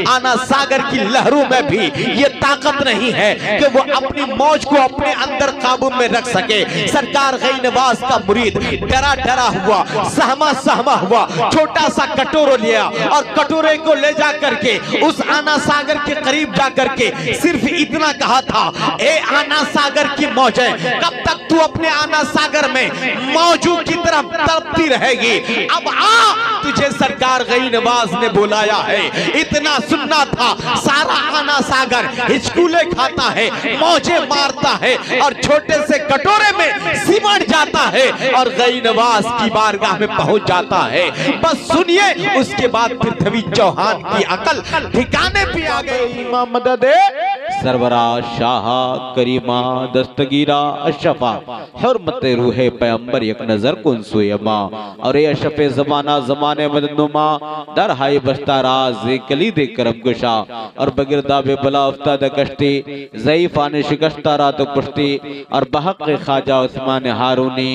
आना सागर की लहरों में भी ये ताकत नहीं है कि वो अपनी मौज को अपने अंदर काबू में रख सके। सरकार गई नवाज का मुरीद डरा डरा हुआ, सहमा सहमा हुआ, छोटा सा कटोरा लिया और कटोरे को ले जा करके उस आना सागर के करीब जा करके सिर्फ इतना कहा था, ए आना सागर की मौजें, कब तक तू अपने आना सागर में मौजू की तरफ तड़पती रहेगी? अब आ, तुझे सरकार गई नवाज ने बुलाया है। इतना सुनना था, सारा आना सागर हिचकुले खाता है, मौजे मारता है और छोटे से कटोरे में सिमट जाता है और गई नवाज की बारगाह में पहुंच जाता है। बस सुनिए, उसके बाद पृथ्वी चौहान की अकल ठिकाने पे आ गई। इमाम मदद सरवरा शाह करीमा दस्तगीरा अशफा हुर्मत रूहे पैगंबर एक नजर कुन सुयमा और ये अशफे ज़माना ज़माने मदनुमा दर हाय बस्ता राज कलीद करम गुशा और बगिरदा बे बला उफ्ताद कश्ती ज़ईफ़ान शिकस्ता रात कुश्ती और बहक ख्वाजा उस्मान हारूनी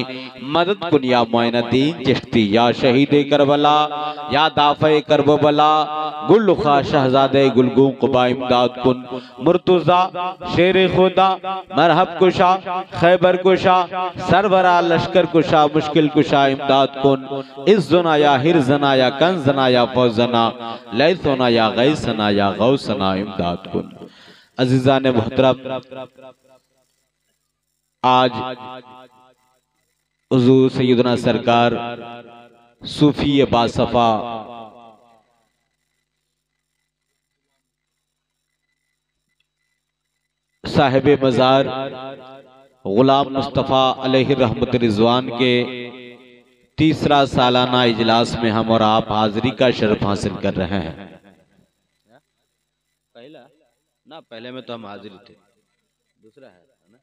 मदद कुन या मोइनुद्दीन चिश्ती या शहीद करबला या दाफ़े करबला गुलखा शहजादे गुलगू क़ुबा इमदाद कुन मुर्तुज़ा शेर खुदा मरहब कुशा खैबर कुशा सरवरा लश्कर कुशा मुश्किल कुशा इमदाद कुन इज़्ज़ुना या हिरज़ना या कंज़ना या फौज़ना लैसना या गैसना या गौसना इमदाद कुन। अज़ीज़ान मुहतरम, आज हुज़ूर सैयदना सरकार सूफी बासफ़ा साहिब मज़ार गुलाम मुस्तफ़ा अलैहि रहमत रिज़वान के तीसरा सालाना इजलास में हम और आप हाजिरी का शर्फ हासिल कर रहे हैं। पहले में तो हम हाजिर थे, दूसरा है ना।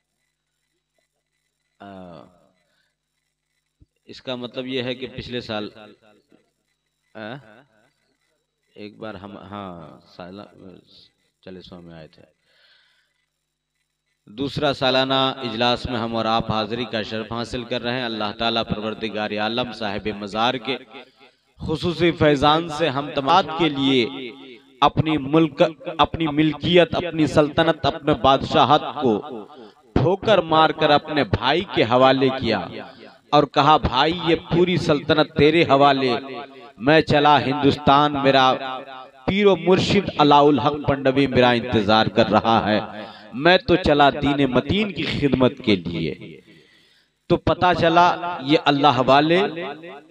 इसका मतलब यह है कि पिछले साल एक बार हम साला 40वां में आए थे। दूसरा सालाना इजलास में हम और आप हाजिरी का शर्फ हासिल कर रहे हैं। अल्लाह ताला परवरदिगार आलम साहिब मज़ार के खुसूसी फैज़ान से हम तमाम के लिए अपनी मुल्क, अपनी मिल्कियत, अपनी सल्तनत, अपने बादशाहत को ठोकर मारकर अपने भाई के हवाले किया और कहा, भाई ये पूरी सल्तनत तेरे हवाले, मैं चला हिंदुस्तान, मेरा पीरो मुर्शिद अलाउल हक पंडवी मेरा इंतजार कर रहा है, मैं तो चला दीन मतीन की खिदमत के लिए। तो पता चला ये अल्लाह वाले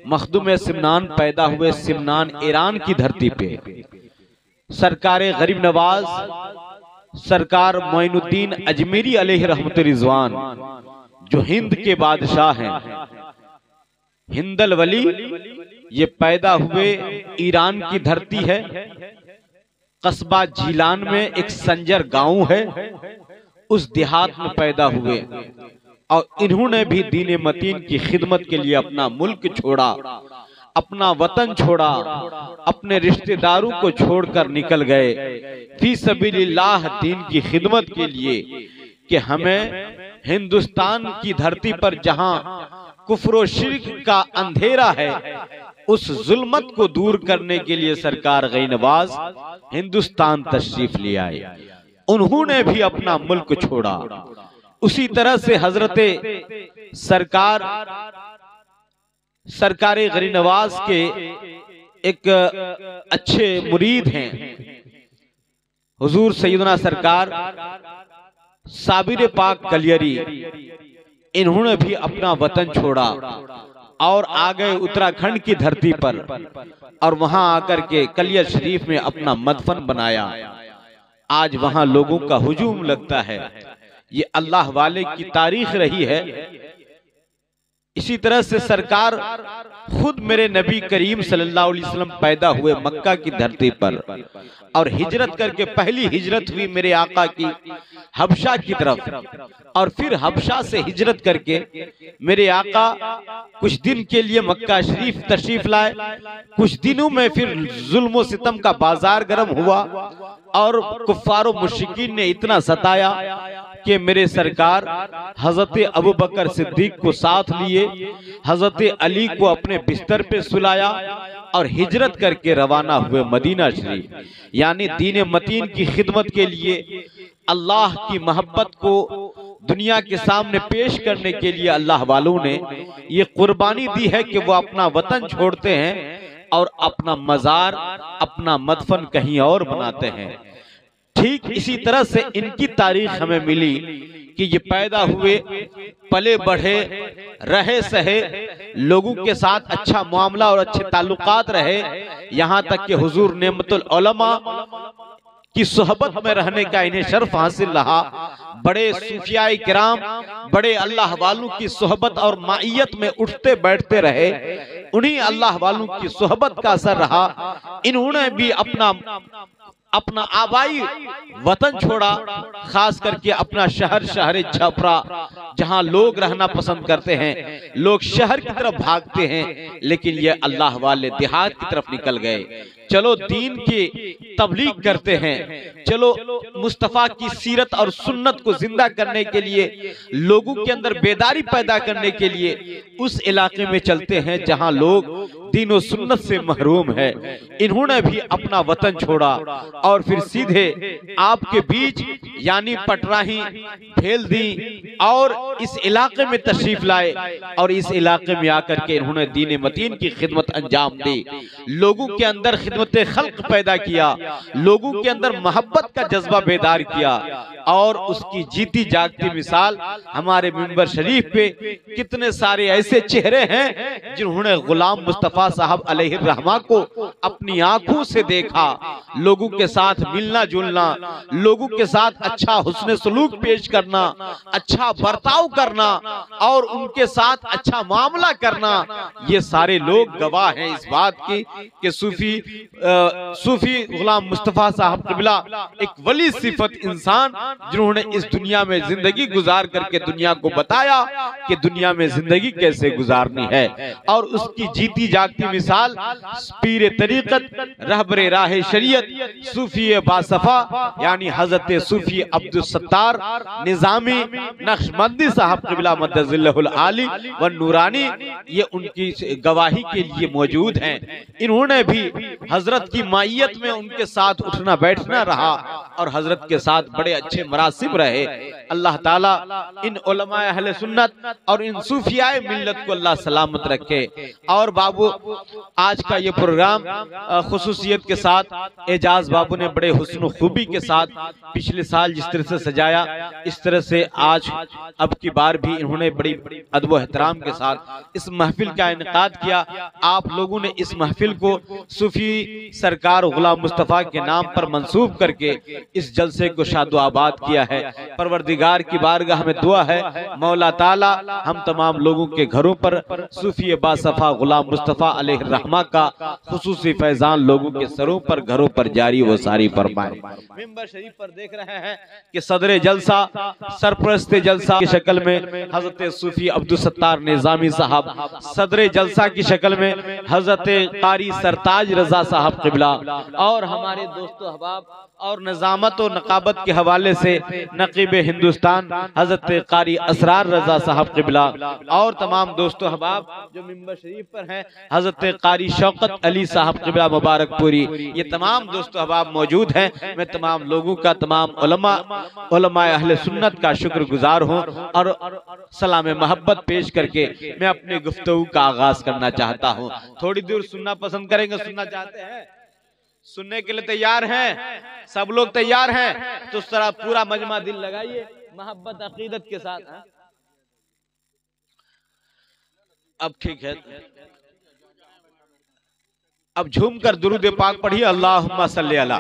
मखदूम सिमनान पैदा हुए, सिमनान ईरान की धरती पे। सरकार गरीब नवाज सरकार मोइनुद्दीन अजमेरी अलैहि रहमत रिज़वान जो हिंद के बादशाह हैं, हिंदल वली, ये पैदा हुए ईरान की धरती है। कस्बा जीलान में एक संजर गांव है, उस देहात में पैदा हुए और इन्होंने भी दीन मतीन की खिदमत के लिए अपना मुल्क छोड़ा, अपना वतन छोड़ा, अपने रिश्तेदारों को छोड़कर निकल गए फी सबीलिल्लाह दीन की खिदमत के लिए कि हमें हिंदुस्तान की धरती पर जहां कुफ्र व शिर्क का अंधेरा है, उस जुल्मत को दूर करने के लिए सरकार गई नवाज हिंदुस्तान तशरीफ ले आए। उन्होंने भी अपना मुल्क छोड़ा। उसी तरह से हजरते सरकार गरीब नवाज के एक अच्छे मुरीद हैं हुजूर सैयदना सरकार साबिर पाक कलियरी। इन्होंने भी अपना वतन छोड़ा और आ गए उत्तराखंड की धरती पर और वहां आकर के कलियर शरीफ में अपना मदफन बनाया। आज वहां लोगों का हुजूम लगता है। ये अल्लाह वाले की तारीख रही है। इसी तरह से सरकार खुद मेरे नबी करीम सल्लल्लाहु अलैहि वसल्लम पैदा हुए मक्का की धरती पर और हिजरत करके पहली हिजरत हुई मेरे आका की हबशा की तरफ और फिर हबशा से हिजरत करके मेरे आका कुछ दिन के लिए मक्का शरीफ तशरीफ लाए। कुछ दिनों में फिर जुल्म सितम का बाजार गर्म हुआ और कुफ्फार मुश्रिकीन ने इतना सताया कि मेरे सरकार हजरत अबू बकर सिद्दीक को साथ लिए, हजरत अली को अपने बिस्तर पे सुलाया और हिजरत करके रवाना हुए मदीना शरीफ, यानी दीन मतीन की खिदमत के लिए, अल्लाह की मोहब्बत को दुनिया के सामने पेश करने के लिए अल्लाह वालों ने ये कुर्बानी दी है कि वो अपना वतन छोड़ते हैं और अपना मजार, अपना मदफन कहीं और बनाते हैं। ठीक इसी तरह से इनकी तारीख हमें मिली कि ये पैदा हुए, पले बढ़े, रहे सहे, लोगों के साथ अच्छा मामला और अच्छे ताल्लुकात रहे, यहाँ तक कि हुजूर नेमतुल उलमा की सोहबत में रहने का इन्हें शर्फ हासिल रहा। बड़े सूफियाए किराम, बड़े अल्लाह वालों की सोहबत और माइयत में उठते बैठते रहे, उन्हीं अल्लाह वालों की सोहबत का असर रहा। इन्होंने भी अपना आबाई वतन छोड़ा, खास करके अपना शहर छपरा, जहां लोग रहना पसंद करते हैं। लोग शहर की तरफ भागते हैं, लेकिन ये अल्लाह वाले देहात की तरफ निकल गए। चलो दीन की तबलीग करते हैं, चलो मुस्तफा की सीरत और सुन्नत को जिंदा करने के लिए, लोगों के अंदर बेदारी पैदा करने के लिए उस इलाके में चलते हैं जहां लोग दीन और सुन्नत से महरूम है। इन्होंने भी अपना वतन छोड़ा और फिर सीधे आपके बीच यानी पटराही, भेल्दी और इस इलाके में तशरीफ लाए और इस इलाके में आकर के इन्होंने दीन मतीन की खिदमत अंजाम दी। लोगों के अंदर खिदमत खल्क पैदा किया, लोगों के अंदर मोहब्बत का जज्बा बेदार किया और उसकी जीती जागती मिसाल हमारे मिंबर शरीफ पे कितने सारे ऐसे चेहरे हैं जिन्होंने गुलाम मुस्तफा साहब अलैहिर्रहमा को अपनी आंखों से देखा। लोगों के साथ मिलना जुलना, लोगों के साथ अच्छा हुस्न सलूक पेश करना, अच्छा बर्ताव करना और उनके साथ अच्छा मामला करना, ये सारे लोग गवाह हैं इस बात की कि सूफी गुलाम मुस्तफा साहब क़िबला एक वली सिफत इंसान, जिन्होंने इस दुनिया में जिंदगी गुजार करके दुनिया को बताया कि दुनिया में जिंदगी कैसे गुजारनी है। और उसकी जीती जागती मिसाल पीर तरीक़त, रहबरे राह शरीयत, सूफी बासफा यानी हजरत सूफी अब्दुल सत्तार निजामी नक्शबंदी साहब क़िबला मद्दज़िल्लहुल आली व नूरानी, ये उनकी गवाही के लिए मौजूद हैं। इन्होंने भी हजरत की माइयत में उनके साथ उठना बैठना रहा और हजरत के साथ बड़े अच्छे मरासिब रहे। अल्लाह ताला इन उलमाए अहले सुन्नत और इन सूफियाए मिल्लत को अल्लाह सलामत रखे। और बाबू आज का ये प्रोग्राम खुसूसियत के साथ एजाज बाबू ने बड़े हुस्न खूबी के साथ पिछले साल जिस तरह से सजाया, इस तरह से आज अब की बार भी इन्होंने बड़ी अदब व एहतराम के साथ इस महफिल का इनेकाद किया। आप लोगों ने इस महफिल को सूफी सरकार गुलाम मुस्तफा के नाम पर मंसूब करके इस जलसे को शादो आबाद किया है। परवरदिगार की बारगाह में दुआ है मौला ताला हम तमाम लोगों के घरों पर सूफी बासफा गुलाम मुस्तफा अलैहिर्रहमा का खुसूसी फैजान लोगों के सरों पर, घरों पर जारी वो सारी फरमाए। मिंबर शरीफ पर देख रहे हैं कि सदरे जलसा, सरप्रस्त जलसा की शक्ल में हजरत सूफी अब्दुल सत्तार निजामी साहब, सदरे जलसा की शक्ल में हजरत कारी सरताज रजा साहब क़िबला, और हमारे दोस्तों अहबाब और नजामत और नकाबत के हवाले से नकीब हिंदुस्तान हजरत कारी असरार रजा साहब क़िबला, और तमाम दोस्तों अहबाब जो मिंबर शरीफ पर हैं हजरत कारी शौकत अली साहब क़िबला मुबारकपुरी, ये तमाम दोस्तों अहबाब मौजूद हैं। मैं तमाम लोगों का, तमाम उलमाए अहले सुन्नत का शुक्रगुजार हूँ और सलाम मोहब्बत पेश करके मैं अपने गुफ्तगू का आगाज करना चाहता हूँ। थोड़ी दूर सुनना पसंद करेंगे, सुनना चाहते हैं, सुनने के लिए तैयार हैं? सब लोग तैयार हैं? तो उस तरह पूरा मजमा दिल लगाइए मोहब्बत अकीदत के साथ। अब ठीक है, अब झूमकर दुरूद पाक पढ़िए। अल्लाहुम्मा सल्ली अला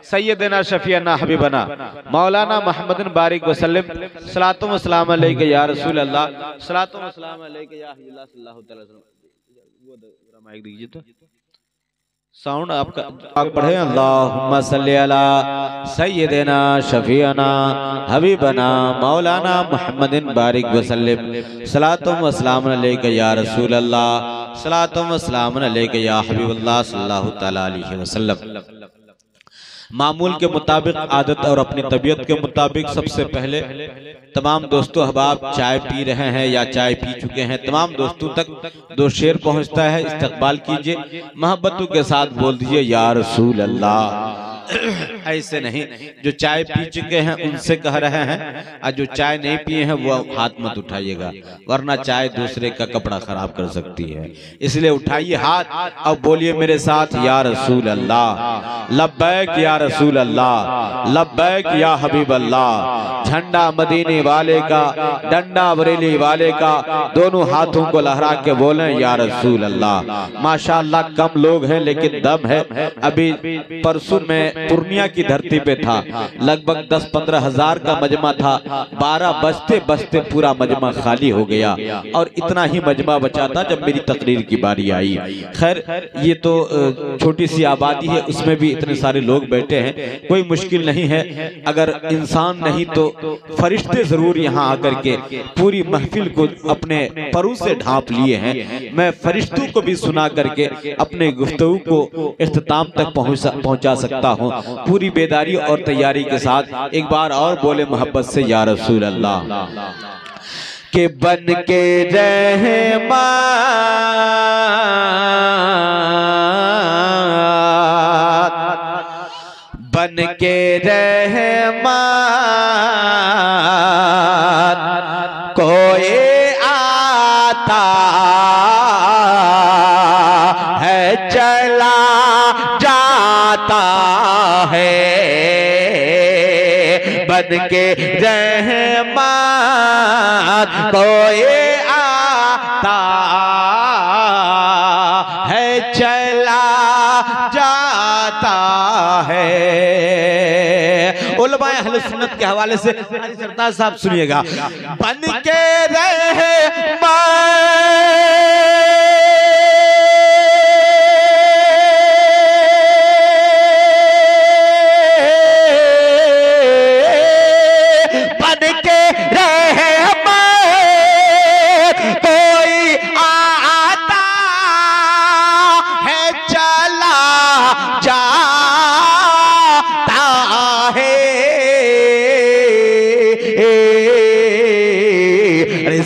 सय्यदना शफीअना हबीबना मौलाना मुहम्मदिन बारिक वसल्लम सलातो व सलाम अलैका या रसूल अल्लाह, सलातो व सलाम अलैका या हबीबल्लाह सल्लल्लाहु अलैहि वसल्लम। वो जरा माइक दीजिए तो साउंड आपका पाक पढ़े। अल्लाहुम्मा सल्ली अला सय्यदना शफीअना हबीबना मौलाना मुहम्मदिन बारिक वसल्लम सलातो व सलाम अलैका या रसूल अल्लाह, सलातो व सलाम अलैका या हबीबल्लाह सल्लल्लाहु तआला अलैहि वसल्लम। मामूल के मुताबिक, आदत और अपनी तबीयत के मुताबिक सबसे पहले तमाम दोस्तों अहबाब चाय पी रहे हैं या चाय पी चुके हैं, तमाम दोस्तों तक दो शेर पहुंचता है, इस्तकबाल कीजिए, मोहब्बतों के साथ बोल दीजिए या रसूल अल्लाह। ऐसे नहीं, जो चाय पी चुके हैं उनसे कह रहे हैं, और जो चाय नहीं पिए हैं वो हाथ मत उठाइएगा, वरना चाय दूसरे का कपड़ा खराब कर सकती है। इसलिए उठाइए हाथ और बोलिए मेरे साथ या रसूल अल्लाह, लब्बैक या रसूल अल्लाह, लब्बैक या हबीब अल्लाह। झंडा मदीने वाले का, डंडा बरेली वाले का, दोनों हाथों को लहरा के बोलें या रसूल अल्लाह। माशाअल्लाह कम लोग हैं लेकिन दम है। अभी परसों में पूर्णिया की धरती पे था, लगभग 10-15 हजार का मजमा था, 12 बजते बजते पूरा मजमा खाली हो गया और इतना ही मजमा बचा था जब मेरी तकरीर की बारी आई। खैर ये तो छोटी सी आबादी है, उसमें भी इतने सारे लोग बैठे हैं, कोई मुश्किल नहीं है। अगर इंसान नहीं तो फरिश्ते जरूर यहाँ आकर के पूरी महफिल को अपने परों से ढांप लिए हैं। मैं फरिश्तों को भी सुना करके अपने गुफ्तगू को इख्तिताम तक पहुंचा सकता हूं, पूरी बेदारी और तैयारी के साथ। एक बार और बोले मोहब्बत से या रसूल अल्लाह। के बन के रहमान, बन के रहमान कोई आता है चला जाता है, बन के रहमान कोई आता है चला जाता है। उलमाए अहले सुन्नत के हवाले से सरताज साहब सुनिएगा, बन के रहमान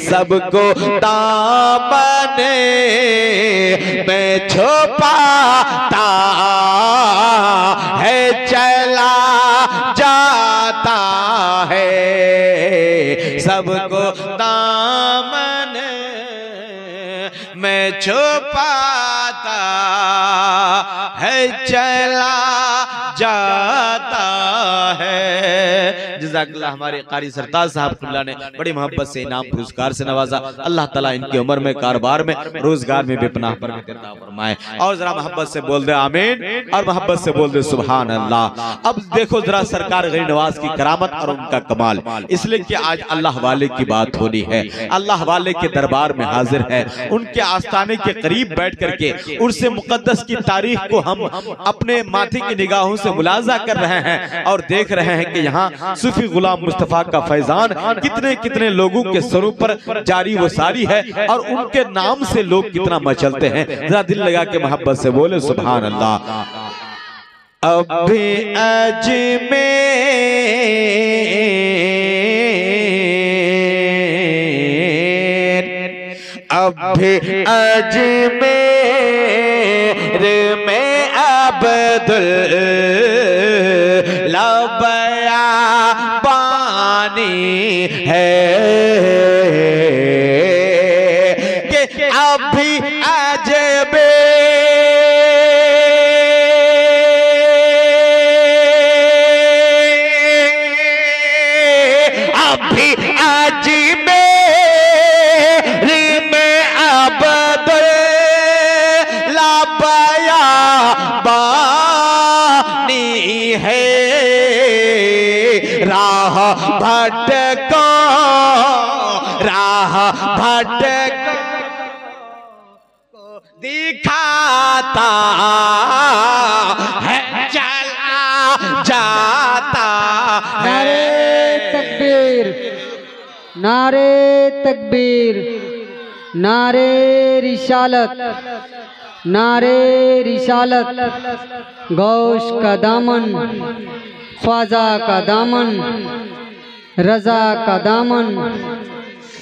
सबको दामने में छुपाता है चला जाता है, सबको दामने में छुपाता है चला जाता है। जज़ाकल्लाह। हमारे कारी सरताज साहब ने बड़ी मोहब्बत से इनाम पुरस्कार से नवाजा। अल्लाह ताला इनकी उम्र में, कारोबार में, रोजगार में बेपनाह बरकत अता फरमाए। और जरा मोहब्बत से बोल दे आमीन, और मोहब्बत से बोल दे सुभान अल्लाह। अब देखो जरा सरकार गरीब नवाज की करामत और उनका कमाल, इसलिए कि आज अल्लाह वाले की बात होनी है, अल्लाह वाले के दरबार में हाजिर है, उनके आस्थाने के करीब बैठ करके उनसे मुकद्दस की तारीख को हम अपने माथे की निगाहों से मुलाजा कर रहे हैं और देख रहे हैं कि यहाँ सूफी गुलाम मुस्तफा का फैजान कितने कितने लोगों के सरों पर जारी वो सारी है और उनके नाम से लोग कितना मचलते हैं। जरा दिल लगा के मोहब्बत से बोले सुभान अल्लाह। अभी अजमेर अभी अजमेर में अब्दुल लबया पानी है कि अभी अजमेर अभी अजमेर में अब्दुल लबया पानी है। राह भटको दिखाता है चला जाता है। नारे तकबीर, नारे तकबीर, नारे रिसालत। नारे रिसालत, गौश का दामन, ख्वाजा का दामन, रजा का दामन,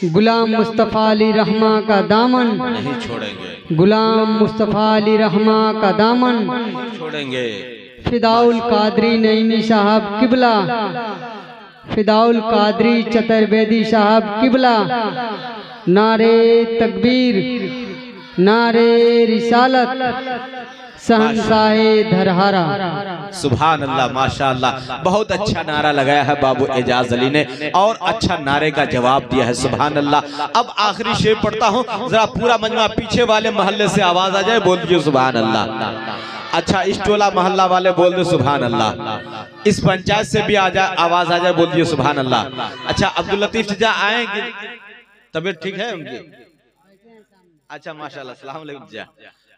गुलाम मुस्तफ़ा अली रहमा का दामन नहीं छोड़ेंगे, गुलाम मुस्तफ़ा अली रहमा का दामन छोड़ेंगे। फिदाउल कादरी नईमी साहब किबला, फिदाउल कादरी चतुर्वेदी साहब किबला। नारे तकबीर, नारे रिसालत, सहनशाहे धरहरा। सुभान अल्लाह, माशाअल्लाह, बहुत अच्छा नारा लगाया है बाबू एजाज अली ने और अच्छा नारे का जवाब दिया है। सुभान अल्लाह। अब आखिरी शेर पढ़ता हूँ, जरा पूरा मजमा पीछे वाले मोहल्ले से आवाज आ जाए, बोल दीजिए सुभान अल्लाह। अच्छा, इस टोला मोहल्ला वाले बोल दो सुभान अल्लाह। इस पंचायत से भी आवाज आ जाए, बोल दीजिए सुभान अल्लाह। अच्छा, अब्दुल लतीफ जीजा आएंगे, तबीयत ठीक है उनकी? अच्छा माशाअल्लाह, अस्सलाम वालेकुम जीजा।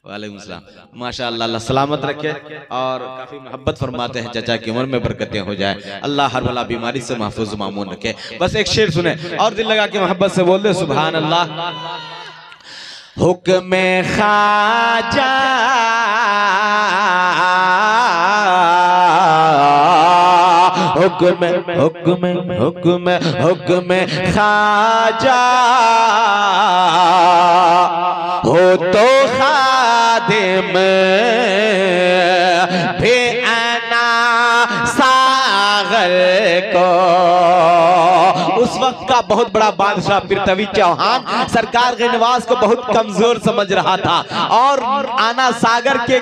वालेकुम सलाम, माशाअल्लाह, अल्लाह सलामत रखे और काफी मोहब्बत फरमाते हैं चाचा की उम्र में बरकतें हो जाए, अल्लाह हर वाला बीमारी से महफूज मामून रखे। बस एक शेर सुने और दिल लगा के मोहब्बत से बोल दे सुभान अल्लाह। हुक्म ख्वाजा हुक्म हुक्म हुक्म हुक्म ख्वाजा हो तो खादिम भी आना सागर को। उस वक्त का बहुत बड़ा बादशाह पृथ्वी चौहान सरकार के निवास को बहुत कमजोर समझ रहा था और आना सागर के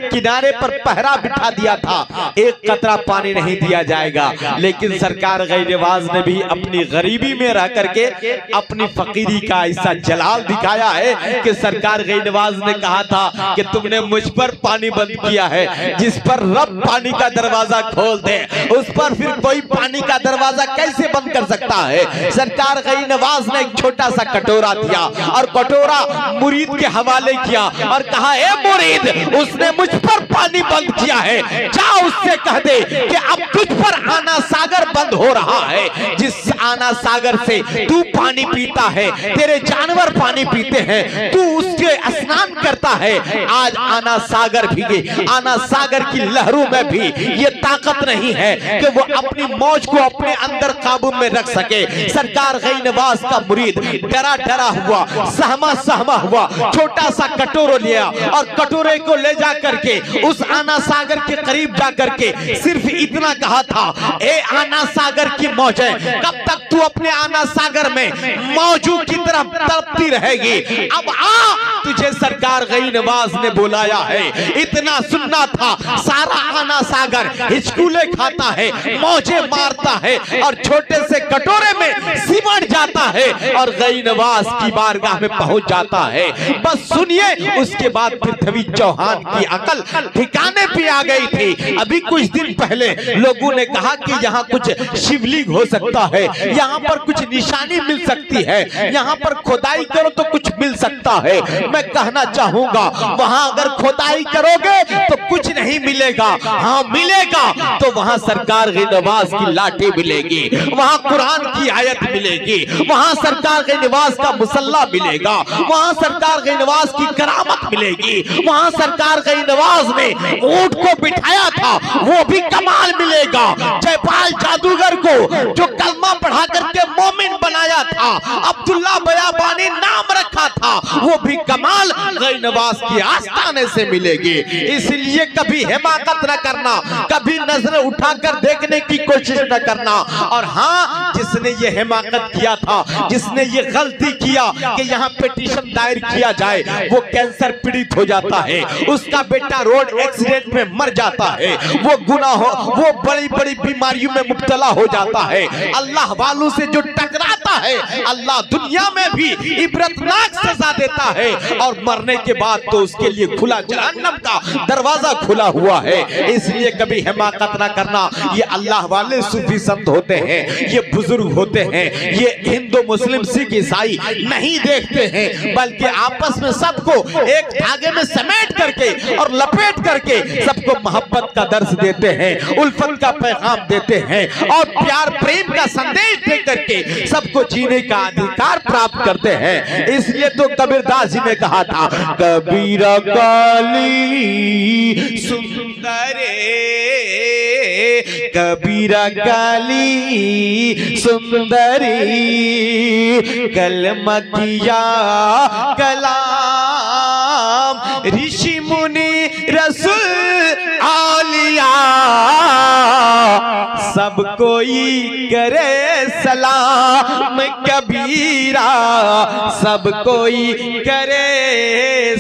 किनारे पर पहरा बिठा दिया था, एक कतरा पानी नहीं दिया जाएगा। लेकिन सरकार गैरवाज ने भी अपनी गरीबी में रह करके अपनी फकीरी का ऐसा जलाल दिखाया है कि सरकार गैरवाज ने कहा था कि तुमने मुझ पर पानी बंद किया है, जिस पर रब पानी का दरवाजा खोल दे उस पर फिर कोई पानी का दरवाजा कैसे बंद कर सकता है। सरकार गैरवाज ने एक छोटा सा कटोरा दिया और कटोरा मुरीद के हवाले किया और कहा, ए मुरीद, उसने मुझ पर पानी बंद किया है, जा उससे कह दे कि अब तुझ पर आना सागर बंद हो रहा है। जिस आना सागर से तू पानी पीता है, तेरे जानवर पानी पीते हैं, तू उसके स्नान करता है, आज आना सागर भीगे। आना सागर की लहरों में भी ये ताकत नहीं है कि वो अपनी मौज को अपने अंदर काबू में रख सके। सरकार गैरवाज का मुरीद डरा डरा हुआ, सहमा सहमा हुआ, छोटा सा कटोरा लिया और कटोरे को ले जा करके उस आना सागर के करीब जा करके सिर्फ इतना कहा था, ए आना सागर की मौजें, कब तक तू अपने आना सागर में मौजू की तरफ तड़पती रहेगी? अब आ, तुझे सरकार गैरवाज ने बुलाया है। इतना सुनना था, सारा आना सागर हिचकुले खाता है, मौजे मारता है और छोटे से कटोरे में सिमट जाता है और गैरवाज की बारगाह में पहुंच जाता है। बस सुनिए, उसके बाद पृथ्वी चौहान की अकल ठिकाने पे आ गई थी। अभी कुछ दिन पहले लोगों ने कहा कि यहाँ कुछ शिवलिंग हो सकता है, यहाँ पर कुछ निशानी मिल सकती है, यहाँ पर खोदाई करो तो कुछ मिल सकता है। मैं कहना चाहूंगा, वहां अगर खोदाई करोगे तो कुछ नहीं मिलेगा, हाँ मिलेगा तो वहां सरकार गैरवाज की लाठी मिलेगी, वहां कुरान की आयत मिलेगी, वहां सरकार गैरवाज का मुसल्ला मिलेगा, वहां सरकार गैरवाज की करामत मिलेगी, वहां सरकार गैरवाज ने ऊंट को बिठाया था वो भी कमाल मिलेगा। जयपाल जादूगर को जो कलमा पढ़ा करके मोमिन बनाया था, अब्दुल्ला बयाबानी नाम रखा था, वो भी कमाल गैरवाज की आस्थाने से मिलेगी। इसलिए कभी हिमाकत न करना, कभी नजर उठाकर देखने की कोशिश न करना। और हाँ, जिसने ये हिमाकत किया था, जिसने ये गलती किया कि यहाँ पिटीशन दायर किया जाए, वो कैंसर पीड़ित हो जाता है, उसका बेटा रोड एक्सीडेंट में मर जाता है, वो गुनाह वो बड़ी बड़ी बीमारियों में मुब्तला हो जाता है, अल्लाह वालों से जो टकराता है, अल्लाह दुनिया में भी इबरतनाक सजा देता है और मरने के बाद तो उसके लिए खुला जहन्नम का दरवाजा खुला हुआ है। इसलिए कभी हिमाकत ना करना। ये अल्लाह वाले सूफी संत होते हैं, ये बुजुर्ग होते हैं, ये हिंदू मुस्लिम सिख ईसाई नहीं देखते हैं, बल्कि आपस में सबको एक धागे में समेट करके और लपेट करके सबको मोहब्बत का दर्श देते हैं, उल्फत का पैगाम देते हैं और प्यार प्रेम का संदेश दे करके सबको जीने का अधिकार प्राप्त करते हैं। इसलिए तो कबीरदास जी ने कहा था, कबीरा काली सुंदरे, कबीरा काली सुंदरी, कलम किया कलाम, ऋषि मुनि रसूल औलिया, सब कोई करे सलाम कबीरा, सब कोई करे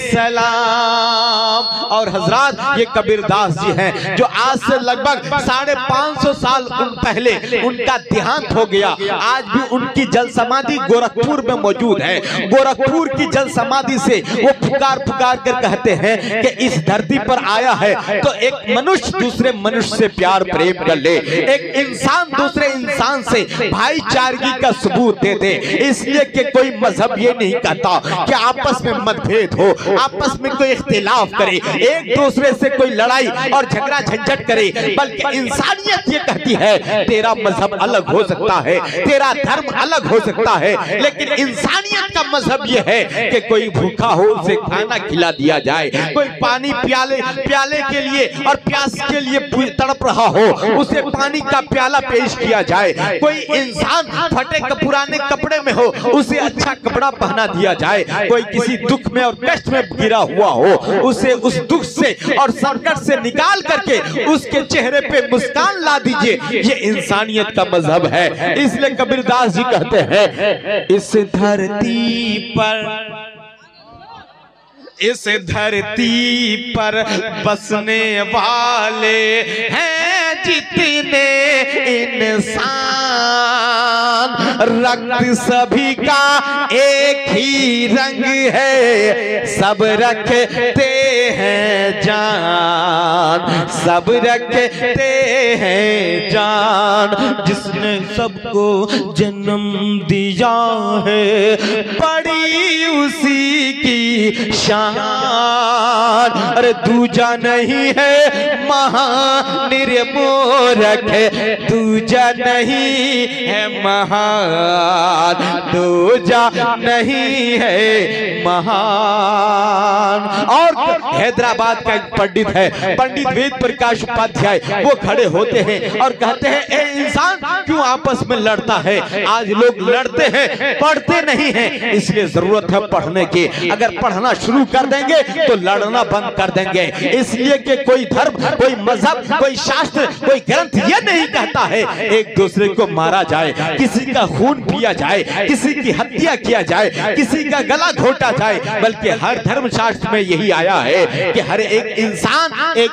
सलाम। और हजरात, ये कबीरदास जी हैं जो आज से लगभग 550 साल पहले उनका देहांत हो गया। आज भी उनकी जल समाधि गोरखपुर में मौजूद है। गोरखपुर की जल समाधि से वो पुकार पुकार कर कहते हैं कि इस धरती पर आया है तो एक मनुष्य दूसरे मनुष्य से प्यार प्रेम कर ले, एक इंसान दूसरे इंसान से भाईचारगी का सबूत दे दे। इसलिए कि कोई मजहब ये नहीं कहता कि आपस में मतभेद हो, आपस में कोई इख्तिलाफ करे, एक दूसरे से कोई लड़ाई और झगड़ा झंझट करे, बल्कि इंसानियत ये कहती है तेरा मजहब अलग हो सकता है, तेरा धर्म अलग हो सकता है, लेकिन इंसानियत का मजहब ये है कि कोई भूखा हो उसे खाना खिला दिया जाए, कोई पानी प्याले के लिए और प्यास के लिए तड़प रहा हो उसे पानी का प्याला पेश किया जाए, कोई इंसान फटे पुराने कपड़े में हो उसे अच्छा कपड़ा पहना दिया जाए, कोई किसी दुख में और कष्ट में गिरा हुआ हो उसे उस दुख से और संकट से निकाल करके उसके चेहरे पे मुस्कान ला दीजिए। ये इंसानियत का मजहब है। इसलिए कबीरदास जी कहते हैं, इस धरती पर बसने वाले हैं जितने इंसान, रक्त सभी का एक ही रंग है, सब रखते हैं जान, सब रखते हैं जान, जिसने सबको जन्म दिया है बड़ी उसी की शान। अरे दूजा नहीं है महानिर्मोरक, दूजा नहीं है महान, दूजा नहीं है महान। और हैदराबाद का एक पंडित है, पंडित वेद प्रकाश उपाध्याय, वो खड़े होते हैं और कहते हैं, ए इंसान क्यों आपस में लड़ता है? आज लोग लड़ते हैं, पढ़ते नहीं हैं, इसलिए जरूरत है पढ़ने की। अगर पढ़ना शुरू कर देंगे तो लड़ना बंद कर देंगे। इसलिए कि कोई धर्म, कोई मजहब, कोई शास्त्र, कोई ग्रंथ ये नहीं कहता है एक दूसरे को मारा जाए, किसी का खून पिया जाए, किसी की हत्या किया जाए, किसी का गला घोटा जाए, बल्कि हर धर्म शास्त्र में यही आया है कि हर एक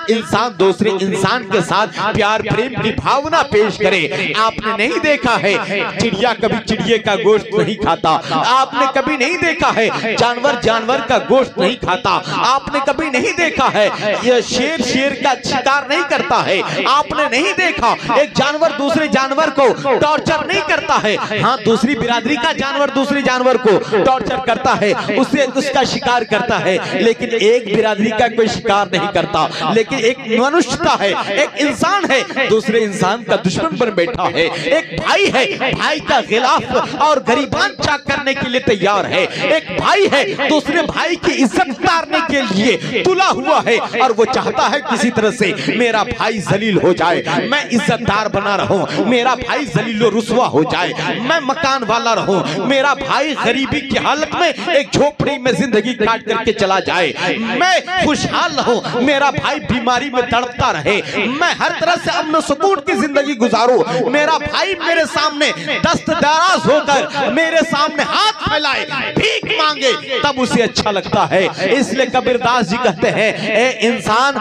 इंसान दूसरे इंसान के साथ प्यार प्रेम की भावना पेश करे। आपने नहीं देखा है चिड़िया कभी चिड़िया का गोश्त नहीं खाता, आपने कभी नहीं देखा है जानवर का गोश्त नहीं खाता, आपने कभी नहीं देखा है ये शेर का शिकार नहीं करता है, आपने नहीं देखा एक जानवर दूसरे जानवर को टॉर्चर नहीं करता है। हाँ, दूसरी बिरादरी का जानवर दूसरे जानवर को टॉर्चर करता है, उसे उसका शिकार करता है, लेकिन एक बिरादरी का कोई शिकार नहीं करता। लेकिन एक मनुष्यता है, एक इंसान है, दूसरे इंसान का दुश्मन बन बैठा है। एक भाई है, भाई का खिलाफ और गरीबान चाक करने के लिए तैयार है। एक भाई है, दूसरे भाई की इज्जत उतारने के लिए तुला हुआ है और वो चाहता है किसी तरह से मेरा भाई जलील हो जाए, मैं इज्जतदार बना रहूं, मेरा भाई जलीलो रुसवा हो जाए, मैं मकान वाला रहूं, मेरा भाई गरीबी की हालत में एक झोपड़ी में जिंदगी काट करके चला जाए, मैं खुशहाल रहूं, मेरा भाई बीमारी में तड़पता रहे, मैं हर तरह से अमन सुकून की जिंदगी गुजारूं, मेरा भाई मेरे सामने दस्तदराज होकर मेरे सामने हाथ फैलाए, भीख मांगे, तब उसे अच्छा लगता है। इसलिए कबीरदास जी कहते हैं, ए इंसान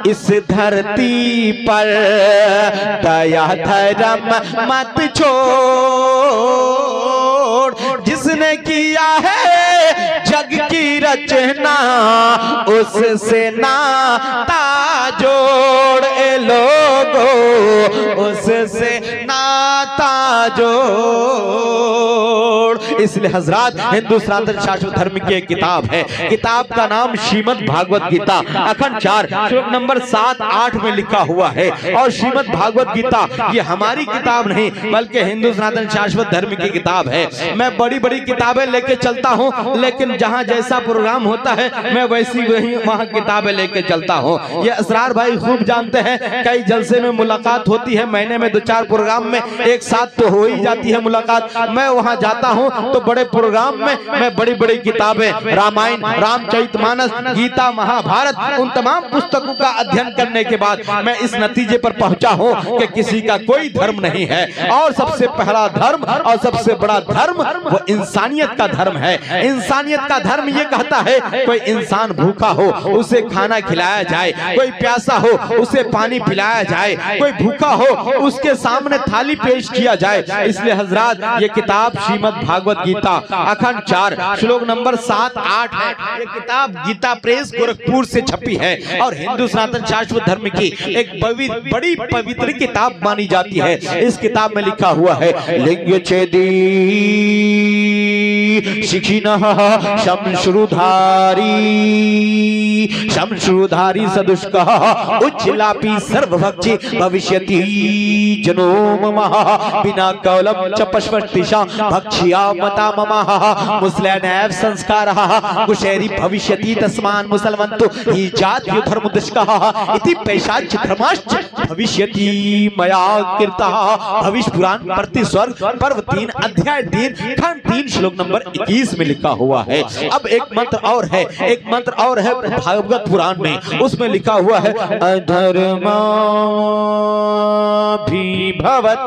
इस धरती पर दया धर्म मत छोड़, जिसने किया है जग की रचना उससे नाता जोड़, ए लोगो उससे नाता जोड़। इसलिए हजरात हिंदू सनातन शाश्वत धर्म की एक किताब है, किताब का नाम श्रीमद् भागवत गीता अखंड 4 श्लोक नंबर 7-8 में लिखा हुआ है। और श्रीमद् भागवत गीता ये हमारी किताब नहीं बल्कि हिंदू सनातन शाश्वत धर्म की किताब है। मैं बड़ी बड़ी किताबें लेके चलता हूँ, लेकिन जहाँ जैसा प्रोग्राम होता है मैं वैसी वही वहाँ किताबें लेके चलता हूँ। ये असरार भाई खूब जानते हैं, कई जलसे में मुलाकात होती है, महीने में 2-4 प्रोग्राम में एक साथ तो हो ही जाती है मुलाकात। मैं वहाँ जाता हूँ तो बड़े प्रोग्राम में मैं बड़ी बड़ी किताबें, रामायण, रामचरितमानस, गीता, महाभारत, उन तमाम पुस्तकों का अध्ययन करने के बाद मैं इस नतीजे पर पहुंचा हूं कि किसी का कोई धर्म नहीं है और सबसे पहला धर्म और सबसे बड़ा धर्म वो इंसानियत का धर्म है। इंसानियत का धर्म ये कहता है कोई इंसान भूखा हो उसे खाना खिलाया जाए, कोई प्यासा हो उसे पानी पिलाया जाए, कोई भूखा हो उसके सामने थाली पेश किया जाए। इसलिए हजरात ये किताब श्रीमद् भागवत गीता अखंड 4 श्लोक नंबर 7-8 है। ये किताब गीता प्रेस गोरखपुर से छपी है और हिंदू सनातन शाश्वत धर्म की एक बड़ी पवित्र किताब मानी जाती है। इस किताब में लिखा हुआ है लिंग छेदी शिखिनः शमश्रुधारी सदुष्कः उच्चलापी सर्वभक्षी भविष्यति जनो मम बिना कौलम च पश्वतिषा भक्ष्या मता मम मुस्लिम संस्कारः कुशेरी भविष्यति तस्मान् मुसलमन्तु हि जात्यो धर्म दुष्कः इति पैशाच धर्माश्च भविष्यति मया कृतः। भविष्य पुराण प्रतिस्वर्ग पर्व 3 अध्याय 3 खंड 3 श्लोक नंबर 21 में लिखा हुआ है। अब एक मंत्र और है, एक मंत्र और है भागवत पुराण में, उसमें लिखा हुआ है अधर्मा भी भवत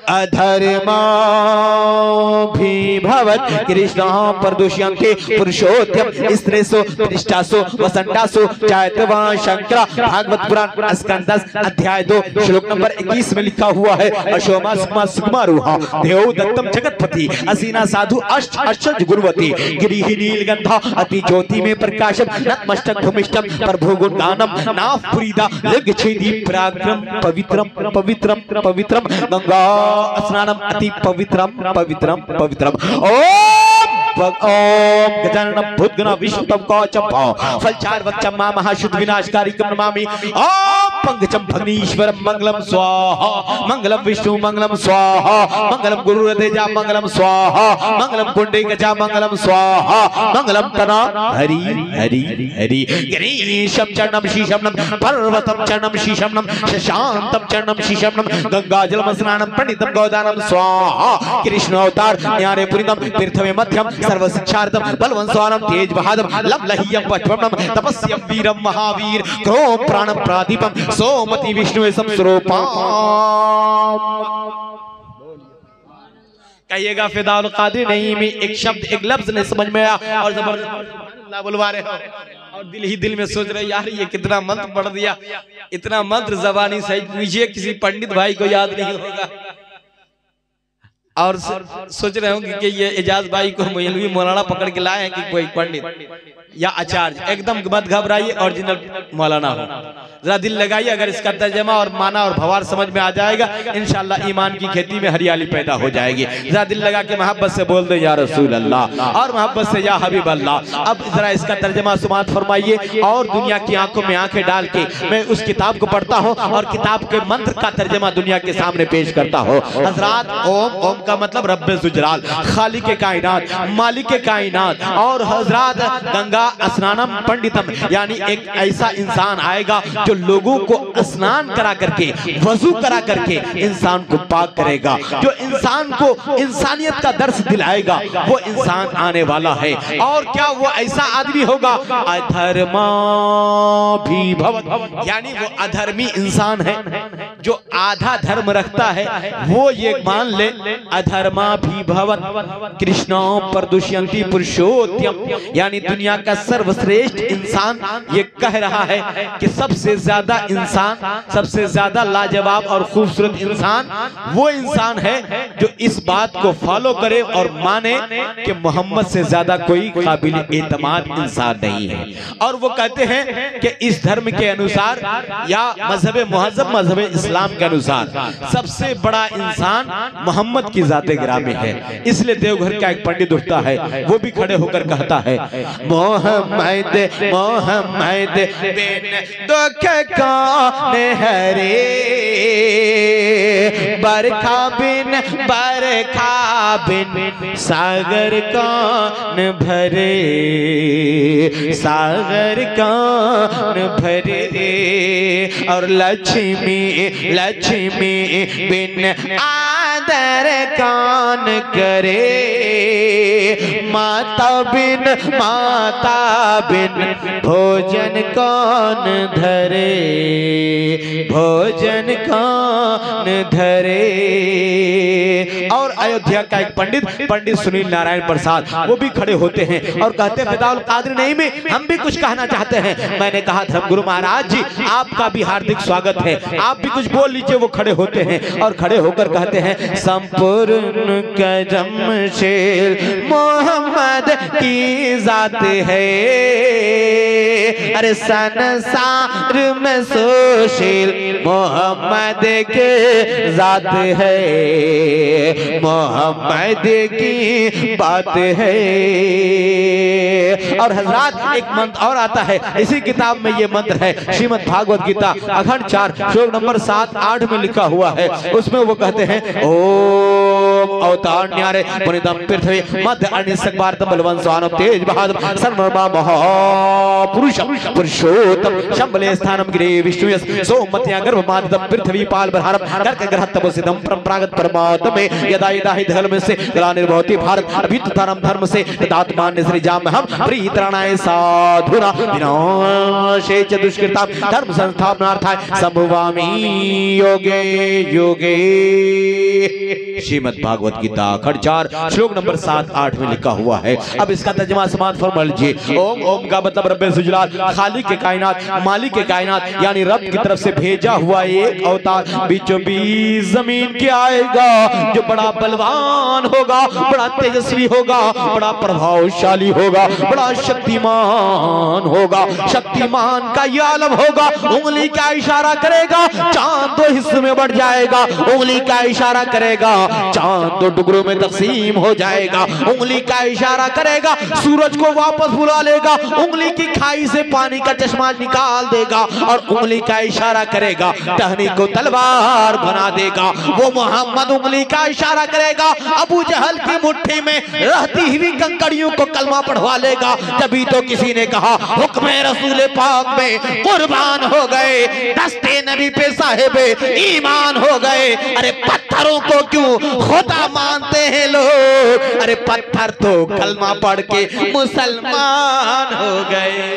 अधर्मा भी भवत कृष्ण प्रदुष्यन्ते पुरुषोत्तम स्त्रेसो पृष्ठासो वसंतासो चायतवा शंकरा। भागवत पुराण स्कंद 10 अध्याय 2 श्लोक नंबर 21 में लिखा हुआ है अशोमा सुमा सुकुमा रूहा देव दत्तम जगतपति असीना साधु अष्ट गुरुवती गिरिहि नीलगंधा अति ज्योति में प्रकाशम नतमस्तक भूमिष्ठम प्रभु गुण गानम नाफ पुरीदा लिंग छेदी पराक्रम पवित्रम पवित्रम पवित्रम गंगा स्नानम अति पवित्रम पवित्रम पवित्रम। ओम गजानन भूतगण विष्णुतम कौचम फलचार वक्षम मा महाशुद्ध विनाशकारी कम नमामि। ओम पंकजम भगनीश्वरम मंगलम स्वाहा मंगलम विष्णु मंगलम स्वाहा मंगलम गुरुरतेजा मंगलम स्वाहा मंगलम कुंडे गजा मंगलम स्वाहा मंगलम तना हरि हरि हरि। गणेशम चरणम शीशम पर्वतम चरणम शीशम शशांतम चरणम शीशम गंगाजलम स्नानम पंडितम गोदानम स्वाहा। कृष्ण अवतार न्यारे पुरितम तीर्थमे मध्यम सर्व शिक्षार्थम बलवंत स्वानम तेज बहादम लब लह्यम पचपम तपस्यम वीरम महावीर क्रोम प्राणम प्रादीपम सोमति विष्णु समस्वरूपम। कहिएगा फिदाउल कादिर नहीं में एक शब्द एक लफ्ज नहीं समझ में आया और जबरदस्त बुलवा रहे हो और दिल ही दिल में सोच रहे यार ये कितना मंत्र पढ़ दिया, इतना मंत्र जबानी सही मुझे किसी पंडित भाई को याद नहीं होगा और सोच रहे होंगे कि ये एजाज भाई को मौलवी मौलाना पकड़ के लाए हैं कि कोई पंडित या आचार्य। एकदम मत घबराइए, ओरिजिनल मौलाना हो। जरा दिल लगाइए, अगर इसका तर्जमा और माना और भवार समझ में आ जाएगा इंशाल्लाह ईमान की खेती में हरियाली पैदा हो जाएगी। जरा दिल लगा के मोहब्बत से बोल दे या रसूल अल्लाह और मोहब्बत से या हबीब अल्लाह। अब जरा इसका तर्जमा सुमात फरमाइए और दुनिया की आंखों में आंखें डाल के मैं उस किताब को पढ़ता हूँ और किताब के मंत्र का तर्जमा दुनिया के सामने पेश करता हूँ। हजरात ओम, ओम का मतलब रब्बे जुजलाल खालिक के कायनात मालिक के कायनात। और हजरात गंगा स्नानम पंडितम यानी एक ऐसा इंसान आएगा जो लोगों को स्नान करा करके वजू करा करके इंसान को पाक करेगा, जो इंसान को इंसानियत का दर्स दिलाएगा वो इंसान आने वाला है। और क्या वो ऐसा आदमी होगा अधर्मा भी भवत यानी वो अधर्मी इंसान है जो आधा धर्म रखता है, वो ये मान ले अधर्मा भी भवत कृष्ण प्रदुष्यन्ति पुरुषोत्तम यानी दुनिया का सर्वश्रेष्ठ इंसान ये कह रहा है कि सबसे ज्यादा इंसान सबसे ज्यादा लाजवाब और खूबसूरत इंसान वो इंसान है जो इस बात को फॉलो करे और माने कि मोहम्मद से ज्यादा कोई काबिल एतमाद इंसान नहीं है। और वो कहते हैं कि इस धर्म के अनुसार या मजहब मुहज्जब मजहब इस्लाम के अनुसार सबसे बड़ा इंसान मोहम्मद की जाते गिरामी है। इसलिए देवघर का एक पंडित उठता है, वो भी खड़े होकर कहता है, मोहम्मद मोहम्मद बिन दुख कौन हरे, बरखा बिन सागर कौन भरे, सागर कौन भरे, और लक्ष्मी लक्ष्मी बिन आदर कौन करे, माता बिन भोजन कौन धरे, भोजन कौन धरे। और अयोध्या का एक पंडित सुनील नारायण प्रसाद, वो भी खड़े होते हैं और कहते हैं, फिदाउल कादरी नहीं में हम भी कुछ कहना चाहते हैं। मैंने कहा, धर्मगुरु महाराज जी आपका भी हार्दिक स्वागत है, आप भी कुछ बोल लीजिए। वो खड़े होते हैं और खड़े होकर कहते हैं, संपूर्ण करमशील मोहम्मद की जात है, अरे संसार में सुशील मोहम्मद के जात है, मोहम्मद की बात है। और हजरात एक मंत्र और आता है इसी किताब में, ये मंत्र है श्रीमद् भागवत गीता अखंड 4 श्लोक नंबर 7-8 में लिखा हुआ है। उसमें वो कहते हैं, ओम अवतारण्यारे पुनितम पृथ्वी मध्य अनिसक भारत बलवंत स्वानम तेज बहादुर सर्वमा महापुरुषम पुरुषोत्तम शंबले स्थानम गिरे विष्णुयस सोमत्या गर्भमादितम पृथ्वी पाल बरहरम कर्क ग्रह तपसिदम परंपरागत परमात्मे यदा यदा हि धर्म से ग्लानिर्भवति भारत अभिततारम धर्म से तदात्मान्य श्री जाम हम प्रीतरणाय साधुना विनाशे च दुष्कृताम धर्म संस्थापनार्थाय संभवामि योगे योगे। श्रीमद् भागवत गीता खंड 4 श्लोक नंबर 7-8 में लिखा हुआ है। अब इसका तर्जुमा समाज फरमा लीजिए। ओम ओम का मतलब रब्बे सुजलाल, खालिक के कायनात, मालिक के कायनात, यानी रब की तरफ से भेजा हुआ एक अवतार बीचों बीच जमीन के आएगा, जो बड़ा बलवान होगा, बड़ा तेजस्वी होगा, बड़ा प्रभावशाली होगा, बड़ा शक्तिमान होगा। शक्तिमान का ये आलम होगा, उंगली का इशारा करेगा चांद 2 हिस्सों में बढ़ जाएगा, उंगली का इशारा करेगा चांद 2 टुकड़ों में तकसीम हो जाएगा, उंगली का इशारा करेगा सूरज को वापस बुला लेगा, उंगली की खाई से पानी का चश्मा निकाल देगा, और उंगली का इशारा करेगा टहनी को तलवार बना देगा। वो मोहम्मद उंगली का इशारा करेगा अबू जहल की मुट्ठी में रहती हुई कंकड़ियों को कलमा पढ़वा लेगा। तभी तो किसी ने कहा, हुक्म रसूल पाक में कुर्बान हो गए, दस्ते नबी पे साहिबे ईमान हो गए। अरे पत्थरों को क्यों खुदा मानते हैं लोग, अरे पत्थर तो कलमा पढ़ के मुसलमान हो गए।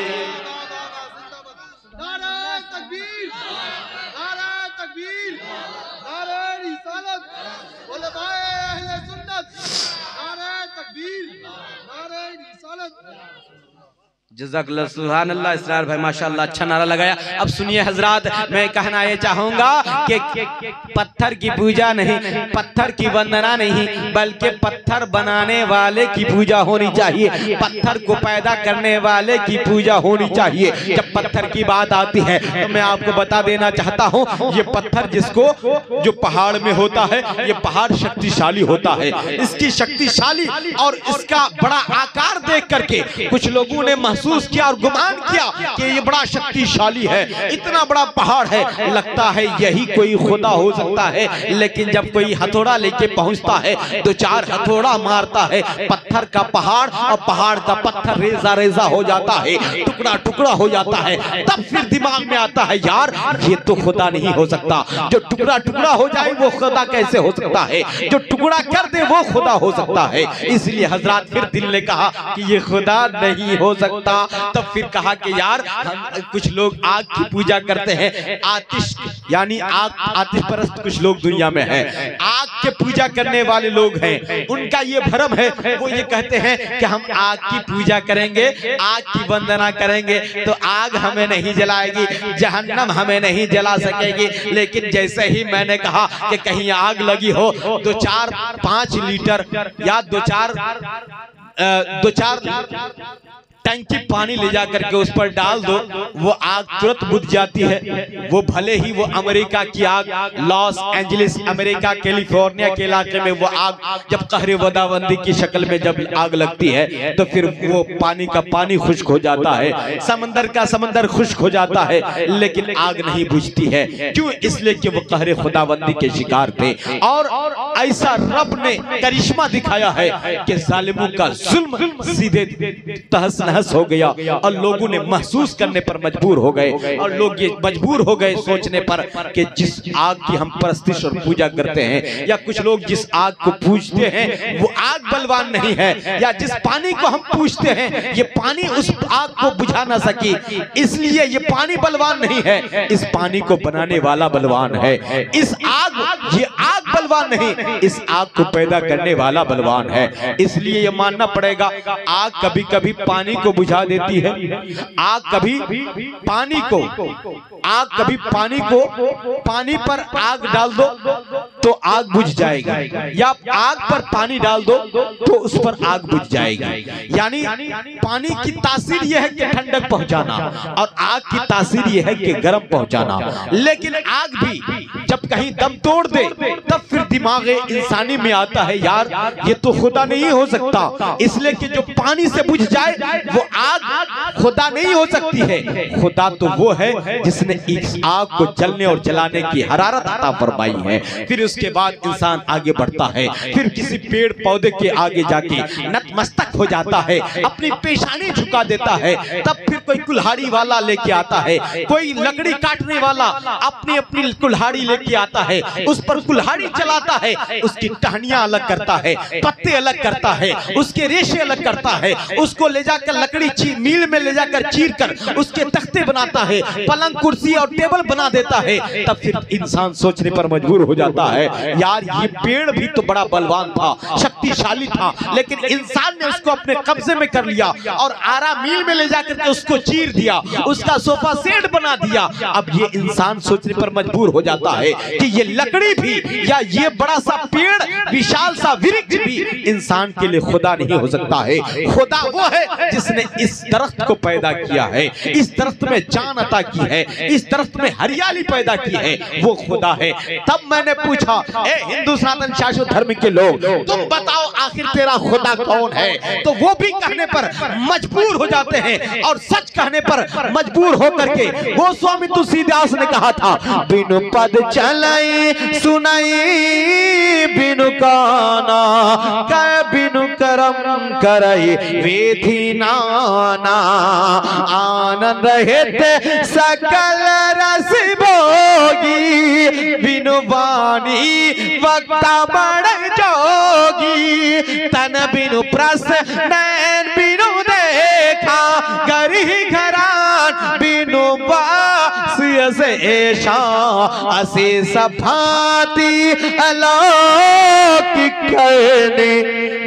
जज़ाकल्लाह सुभान अल्लाह इसरार भाई माशाअल्लाह, अच्छा नारा लगाया। अब सुनिए हजरात, मैं कहना ये चाहूंगा कि पत्थर की पूजा नहीं, पत्थर की वंदना नहीं, बल्कि पत्थर बनाने वाले की पूजा होनी चाहिए, पत्थर को पैदा करने वाले की पूजा होनी चाहिए। जब पत्थर की बात आती है तो मैं आपको बता देना चाहता हूँ, ये पत्थर जिसको जो पहाड़ में होता है, ये पहाड़ शक्तिशाली होता है। इसकी शक्तिशाली और इसका बड़ा आकार देख करके कुछ लोगों ने महसूस किया और गुमान किया कि ये बड़ा शक्तिशाली है, इतना बड़ा पहाड़ है, लगता है यही कोई खुदा हो सकता है। लेकिन जब कोई हथौड़ा लेके पहुंचता है, 2-4 हथौड़ा मारता है, पत्थर का पहाड़ और पहाड़ का पत्थर रेजा रेजा हो जाता है, टुकड़ा टुकड़ा हो जाता है। तब फिर दिमाग में आता है, यार ये तो खुदा नहीं हो सकता, जो टुकड़ा टुकड़ा हो जाए वो खुदा कैसे हो सकता है, जो टुकड़ा कर दे वो खुदा हो सकता है। इसलिए हजरत फिर दिल ने कहा कि ये खुदा नहीं हो सकता। तब फिर कहा कि यार कुछ लोग आग की पूजा करते हैं, आतिश यानी आग, आतिश परस्त कुछ लोग दुनिया में हैं, आग के पूजा करने वाले लोग हैं। उनका ये भ्रम है, वो ये कहते हैं कि हम आग की पूजा करेंगे, आग की वंदना करेंगे तो आग हमें नहीं जलाएगी, जहन्नम हमें नहीं जला सकेगी। लेकिन जैसे ही मैंने कहा कि कहीं आग लगी हो, 2-4-5 लीटर या 2-4 टंकी पानी ले जा करके उस पर डाल दो, वो आग तुरंत बुझ जाती है। वो भले ही वो अमेरिका की आग, लॉस एंजलिस अमेरिका कैलिफोर्निया के इलाके में वो आग जब कहरे वदाबंदी की शक्ल में जब आग लगती है तो फिर वो पानी का पानी खुश्क हो जाता है, समंदर का समंदर खुश्क हो जाता है, लेकिन आग नहीं बुझती है। क्यों? इसलिए कि वो कहरे खुदाबंदी के शिकार थे। और ऐसा रब ने करिश्मा दिखाया है कि जालिमों का जुल्म सीधे तहस नहस हो गया और लोगों ने महसूस करने पर मजबूर हो गए, और लोग ये मजबूर हो गए सोचने पर कि जिस आग की हम परस्तिश और पूजा करते हैं, या कुछ लोग जिस आग को पूजते हैं वो आग बलवान नहीं है, या जिस पानी को हम पूजते हैं ये पानी उस आग को बुझा ना सकी, इसलिए ये पानी बलवान नहीं है, इस पानी को बनाने वाला बलवान है। इस आग, ये आग बलवान नहीं, इस आग को पैदा करने वाला बलवान है। इसलिए ये मानना पड़ेगा आग कभी कभी पानी को बुझा देती है, आग कभी पानी को, आग कभी पानी को, पानी पर आग डाल दो तो आग बुझ जाएगी, या आग पर पानी डाल दो तो उस पर आग बुझ जाएगी। यानी पानी की तासीर यह है कि ठंडक पहुंचाना, और आग की तासीर यह है कि गर्म पहुंचाना। लेकिन आग भी जब कहीं दम तोड़ दे तब फिर दिमाग इंसानी में आता है यार ये तो खुदा नहीं हो सकता, इसलिए कि जो पानी से बुझ जाए वो आग खुदा नहीं हो सकती है। खुदा तो वो है जिसने इस आग को जलने और जलाने की हरारत अता फरमाई है। फिर उसके बाद इंसान आगे बढ़ता है, फिर किसी पेड़ पौधे के आगे जाके नतमस्तक हो जाता है, अपनी पेशानी झुका देता है, तब फिर कोई कुल्हाड़ी वाला लेके आता है, कोई लकड़ी काटने वाला अपनी अपनी कुल्हाड़ी लेके आता है, उस पर कुल्हाड़ी चलाता है, उसकी टहनियां अलग करता है, पत्ते अलग करता है, उसके रेशे अलग करता है, उसको ले जाकर लकड़ी मील में ले जाकर चीर कर उसके तख्ते बनाता है, पलंग कुर्सी और टेबल बना देता है। तब फिर इंसान सोचने पर मजबूर हो जाता है यार ये पेड़ भी तो बड़ा बलवान था, शक्तिशाली था, लेकिन इंसान ने उसको अपने कब्जे में कर लिया और आरा मील में ले जाकर के उसको चीर दिया, उसका सोफा सेट बना दिया। अब ये इंसान सोचने पर मजबूर हो जाता है कि ये लकड़ी भी या ये बड़ा सा पेड़, विशाल सा वृक्ष भी इंसान के लिए खुदा नहीं हो सकता है। खुदा वो है जिसने इस दरख्त को पैदा किया है, इस दरख्त में जान अता की है, इस दरख्त में हरियाली पैदा की है, वो खुदा है। तब मैंने पूछा ए हिंदू सनातन शाश्वत धर्म के लोग, तुम बताओ आखिर तेरा खुदा कौन है? तो वो भी कहने पर मजबूर हो जाते हैं, और सच कहने पर मजबूर होकर के वो स्वामी तुलसीदास ने कहा था बिनु पद चलाई सुनाई बिनु काना कै बिनु करम करई वेधी नाना आनंद रहित सकल रस भोगी बिनु वाणी वक्ता बड़ जोगी तन बिनु प्रस नैन बिनु देखा गरी घरान बिनु बास से ऐशा असे सभाती अलौकिक करने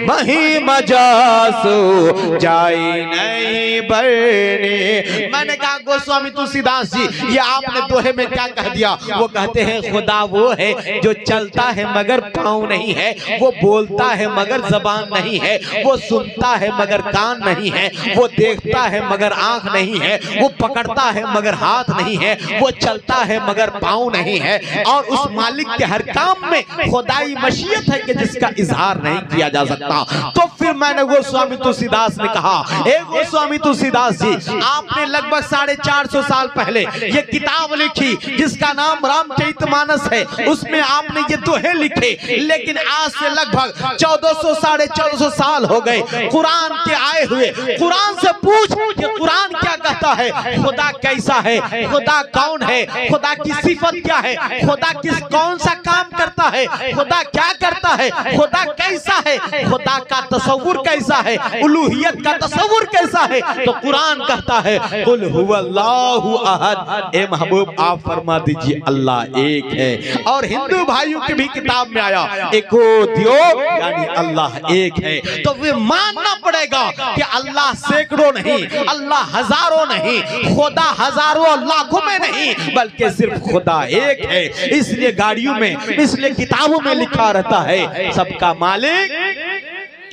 महिमा जासो जाई नहीं बरने। मैंने कहा गोस्वामी तुलसीदास जी ये आपने दोहे में क्या कह दिया? वो कहते हैं खुदा वो है जो चलता है मगर पाँव नहीं है, वो बोलता है मगर जबान नहीं है, वो सुनता है मगर कान नहीं है, वो देखता है मगर आंख नहीं है, वो पकड़ता है मगर हाथ नहीं है, वो चलता है मगर पाँव नहीं है, और उस मालिक के हर काम में खुदाई मशीयत है कि जिसका इजहार नहीं किया जा सकता। तो फिर मैंने गोस्वामी तुलसीदास ने कहा ए गोस्वामी तुलसीदास जी आपने लगभग 450 साल पहले ये किताब लिखी जिसका नाम रामचरितमानस है, उसमें आपने ये दोहे लिखे, लेकिन आज से लगभग 1400 साढ़े 1400 साल हो गए कुरान के आए हुए। कुरान से पूछ कि कुरान क्या कहता है, खुदा कैसा है, खुदा कौन है, खुदा की सिफत क्या है, खुदा किस कौन सा काम करता है, खुदा क्या करता है, खुदा कैसा है, खुदा का तसव्वुर कैसा है, उलूहियत का तसव्वुर कैसा है। तो कुरान कहता है कुल हुवल्लाहु अहद। ए महबूब आप फरमा दीजिए अल्लाह एक है। और हिंदू भाइयों की भी किताब में आया एको दियो यानी अल्लाह एक है। तो वे मानना पड़ेगा कि अल्लाह सैकड़ों नहीं, अल्लाह हजारों नहीं, खुदा हजारों लाखों में नहीं, बल्कि सिर्फ खुदा एक है। इसलिए गाड़ियों में, इसलिए किताबों में लिखा रहता है सबका मालिक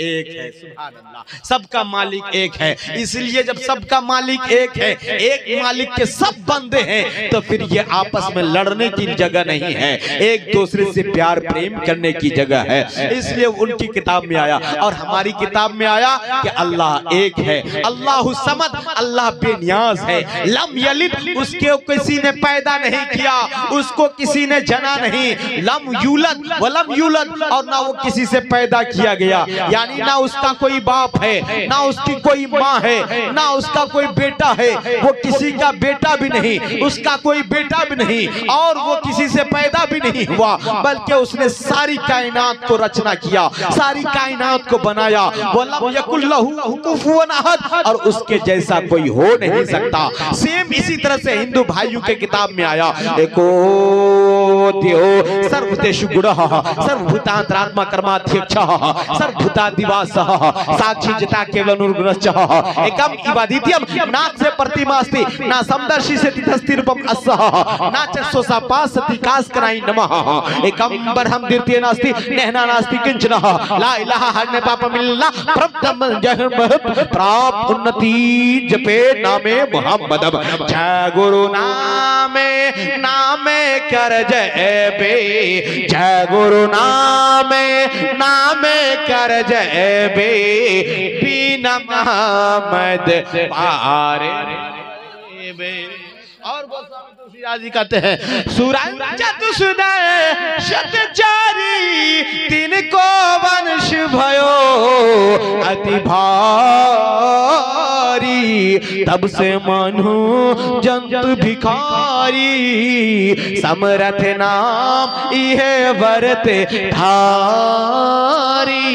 एक है। सुभान अल्लाह, सबका मालिक एक है। इसलिए जब सबका मालिक एक है, एक मालिक के सब बंदे हैं, तो फिर ये आपस में लड़ने की जगह नहीं है, एक दूसरे से प्यार प्रेम करने की जगह है। इसलिए उनकी किताब में आया और हमारी किताब में आया कि अल्लाह एक है, अल्लाहु समद, अल्लाह बेनियाज है। लम यलिद, उसके किसी ने पैदा नहीं किया, उसको किसी ने जना नहीं। लम यूलद वलम यूलद, और ना वो किसी से पैदा किया गया, यानी ना उसका कोई बाप है, ना उसकी कोई माँ है, ना उसका कोई बेटा है। वो किसी का बेटा भी नहीं, उसका कोई बेटा भी नहीं, और वो किसी से पैदा भी नहीं हुआ, बल्कि उसने सारी कायनात को रचना किया, सारी कायनात को बनाया। वलम यकुल लहू कुफुवन अहद, और उसके जैसा कोई हो नहीं सकता। सेम इसी तरह से हिंदू भाइयों के किताब में आया, एको सर्वभूतेषु गुणः सर्वभूतांतरात्मा कर्माध्यक्षः सर्वभूतादिवासः साक्षी जिता केवल निर्गुणश्च एकम इवादित्यम नाच से प्रतिमास्ति ना समदर्शी से तिथस्थिरूपम अस्सः ना चक्षुषा पासति कास्कराय नमः एकम बरहम द्वितीय नास्ति नेहना नास्ति किंचनः ला इलाहा हरने पापमिल्ला प्रभम जहम प्राप उन्नति जपे नामे मुहम्मदम। जय गुरु नामे नामे कर जय बे, जय गुरु नामे नामे कर जय बे, बिना मोहम्मद पारे बे। और वो स्वामी तुलसीदास जी कहते हैं, सूरज चतुर्दय शतचारी तीन को वंश भयो अति भारी, तब से मनु जंतु भिखारी समरथ नाम यह वर्त धारी।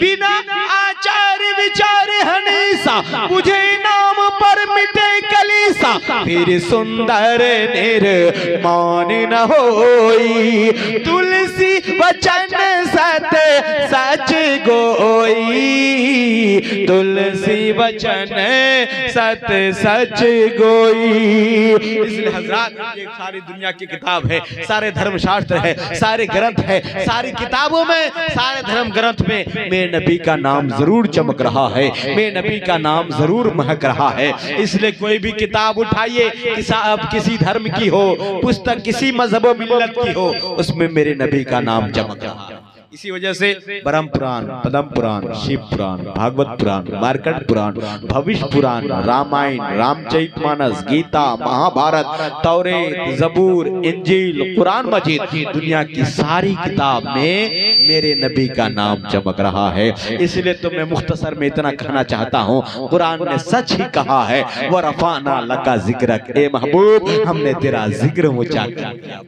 बिना आचार विचार हनीसा मुझे नाम पर मिटे कलीसा, फिर सुंदर निर्माण न होई, तुलसी वचन सत सच गोई, तुलसी वचन सत सच गोई। इसलिए हजरात ये सारी दुनिया की किताब है, सारे धर्मशास्त्र है, सारे ग्रंथ है, सारी किताबों में, सारे धर्म ग्रंथ में मेरे नबी का नाम जरूर चमक रहा है, मेरे नबी का नाम जरूर महक रहा है। इसलिए कोई भी किताब उठाइए, किसी धर्म की हो, पुस्तक किसी मजहब मिल्लत की हो, उसमें मेरे नबी का नाम चमक रहा है। इसी वजह से ब्रह्म पुराण, पद्म पुराण, शिव पुराण, भागवत पुराण, मार्कंड पुराण, भविष्य पुराण, रामायण, रामचरितमानस, गीता, महाभारत, तौरेत, जबूर, इंजील, कुरान मजीद, दुनिया की सारी किताब में मेरे नबी का नाम चमक रहा है। इसलिए तो मैं मुख्तसर में इतना कहना चाहता हूँ, कुरान ने सच ही कहा है, व रफाना लका जिक्रक, ए महबूब हमने तेरा जिक्र ऊंचा कर दिया,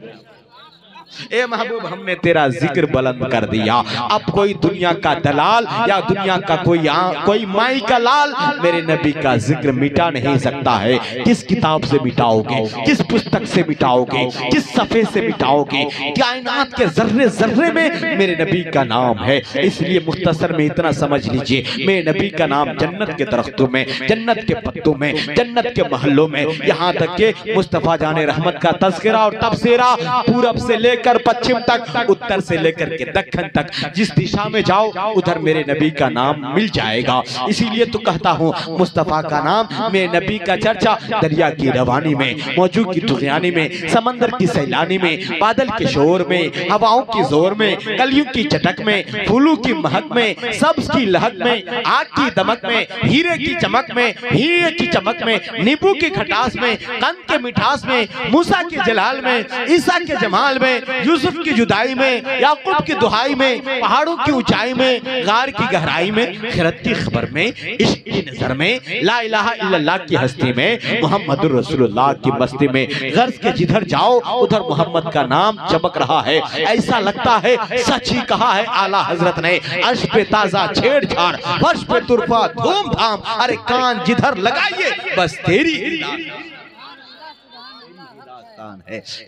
ए महबूब हमने तेरा जिक्र बुलंद कर दिया। अब कोई दुनिया का दलाल या दुनिया का कोई माई का लाल मेरे नबी का जिक्र मिटा नहीं सकता है। किस किताब से मिटाओगे, किस पुस्तक से मिटाओगे, किस सफ़े से मिटाओगे? कायनात के जर्रे जर्रे में मेरे नबी का नाम है। इसलिए मुख्तसर में इतना समझ लीजिए, मेरे नबी का नाम जन्नत के दरख्तों में, जन्नत के पत्तों में, जन्नत के महलों में, यहाँ तक के मुस्तफा जाने रहमत का तज़किरा और तबसीरा पूरब से लेकर पश्चिम तक, उत्तर से लेकर के दक्षिण तक, जिस दिशा में जाओ उधर मेरे नबी का नाम मिल जाएगा। इसीलिए तो कहता हूँ मुस्तफा का नाम, मेरे नबी का चर्चा दरिया की रवानी में, मौजू की तुग़यानी में, समंदर की सैलानी में, बादल के शोर में, हवाओं की जोर में, कलियों की चटक में, फूलों की महक में, सब्ज की लहक में, आग की दमक में, हीरे की चमक में, हीरे की चमक में, नींबू की खटास में, कंद के मिठास में, मूसा के जलाल में, ईसा के जमाल में, यूसुफ की जुदाई में, याकूब की दुहाई में, पहाड़ों की ऊंचाई में, गार की गहराई में, खिरत की खबर में, इश्क की नजर में, ला इलाहा इल्लल्लाह की हस्ती में, मुहम्मदुर रसूलुल्लाह की मस्ती में, गर्ज के जिधर जाओ उधर मोहम्मद का नाम चमक रहा है। ऐसा लगता है सच ही कहा है आला हजरत ने, अर्श पे ताजा छेड़छाड़, फर्श पे तुरफा धूमधाम, अरे कान जिधर लगाइए बस तेरी है।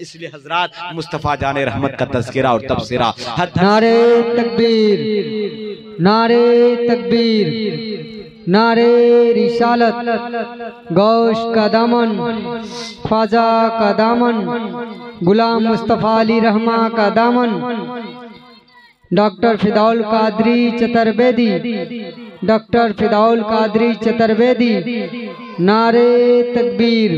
इसलिए हजरात मुस्तफा जाने रहमत का तज़किरा और तबसीरा। नारे तकबीर, नारे तकबीर, नारे रिसालत, गौश का दामन, ख्वाजा का दामन, गुलाम मुस्तफा अली रहमा का दामन, डॉक्टर फिदाउल कादरी चतुर्वेदी, डॉक्टर फिदाउल कादरी चतुर्वेदी। नारे तकबीर,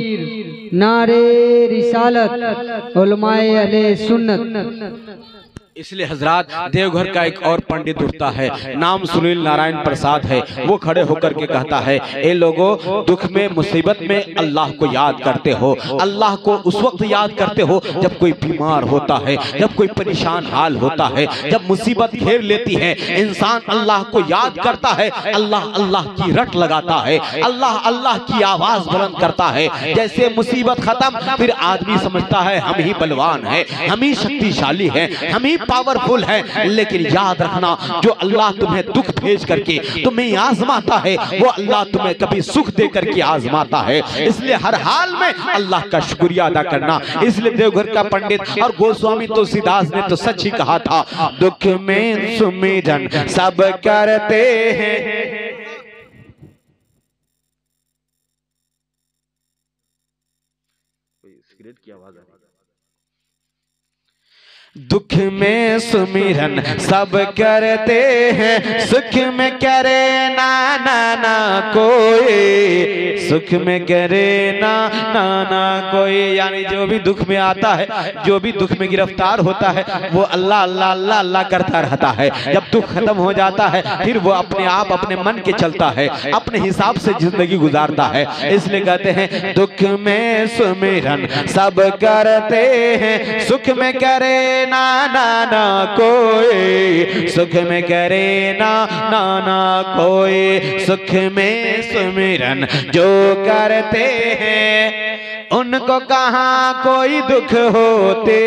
नारे रिसालत, उलमाए अहले सुन्नत। इसलिए हजरात, देवघर का एक और पंडित उठता है, नाम सुनील नारायण प्रसाद है। वो खड़े होकर के कहता है, ए लोगों, दुख में मुसीबत में अल्लाह को याद करते हो। अल्लाह को उस वक्त याद करते हो जब कोई बीमार होता है, जब कोई परेशान हाल होता है, जब मुसीबत घेर लेती है, इंसान अल्लाह को याद करता है, अल्लाह अल्लाह की रट लगाता है, अल्लाह अल्लाह की आवाज बुलंद करता है। जैसे मुसीबत खत्म, फिर आदमी समझता है हम ही बलवान है, हम ही शक्तिशाली है, हम ही पावरफुल है। लेकिन याद रखना, जो अल्लाह तुम्हें दुख भेज करके तुम्हें आजमाता है, वो अल्लाह तुम्हें कभी सुख दे करके आजमाता है। इसलिए हर हाल में अल्लाह का शुक्रिया अदा करना। इसलिए देवघर का पंडित और गोस्वामी तुलसीदास ने तो सच ही कहा था, दुख में सुमिरन सब करते हैं। सिगरेट की आवाज आ रही है। दुख में सुमिरन सब करते हैं, सुख में करे ना ना ना कोई, सुख में करे ना ना ना कोई। यानी जो भी दुख में आता है, जो भी दुख में गिरफ्तार होता है, वो अल्लाह अल्लाह अल्लाह अल्लाह करता रहता है। जब दुख खत्म हो जाता है, फिर वो अपने आप अपने मन के चलता है, अपने हिसाब से जिंदगी गुजारता है। इसलिए कहते हैं, दुख में सुमिरन सब करते हैं, सुख में करे ना ना ना कोई, सुख में करे ना ना ना कोई। सुख में सुमिरन जो करते हैं, उनको कहाँ कोई दुख होते,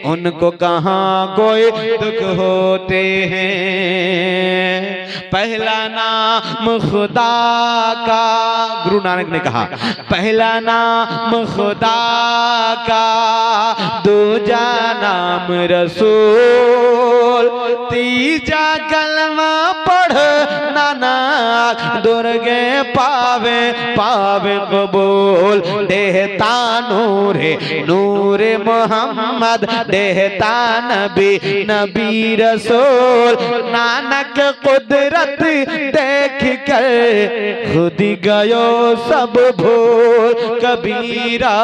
उनको कहाँ कोई दुख होते हैं। पहला नाम खुदा का, गुरु नानक ने कहा, पहला नाम खुदा का, दूजा नाम रसूल, तीजा कलमा पढ़ नाना, दुर्गे पावे पावे कबूल। देहता नूरे नूरे मोहम्मद, देहता नबी नबी रसूल। नानक कुदरत देख कर खुद गयो सब भूल, कबीरा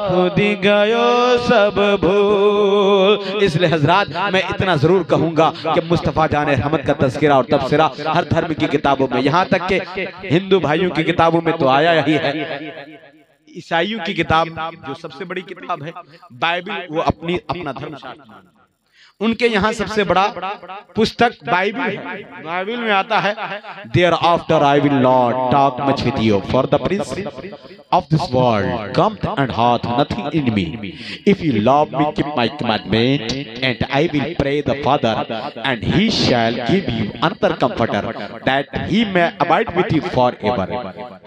खुद गयो सब भूल। इसलिए हजरात, मैं इतना जरूर कहूंगा कि मुस्तफा जान रहमत का तज़किरा और तबसरा हर धर्म की किताबों में, यहाँ तक के हिंदू भाइयों की किताबों में तो आया ही है। ईसाइयों की किताब जो सबसे बड़ी किताब है बाइबल, वो अपना धर्मशास्त्र, उनके यहाँ सबसे बड़ा पुस्तक बाइबल है। बाइबल में आता है, thereafter I will not talk much with you, for the prince of this world cometh and hath nothing in me, if you love me keep my commandment, and I will pray the father and he shall give you another comforter that he may abide with you for ever.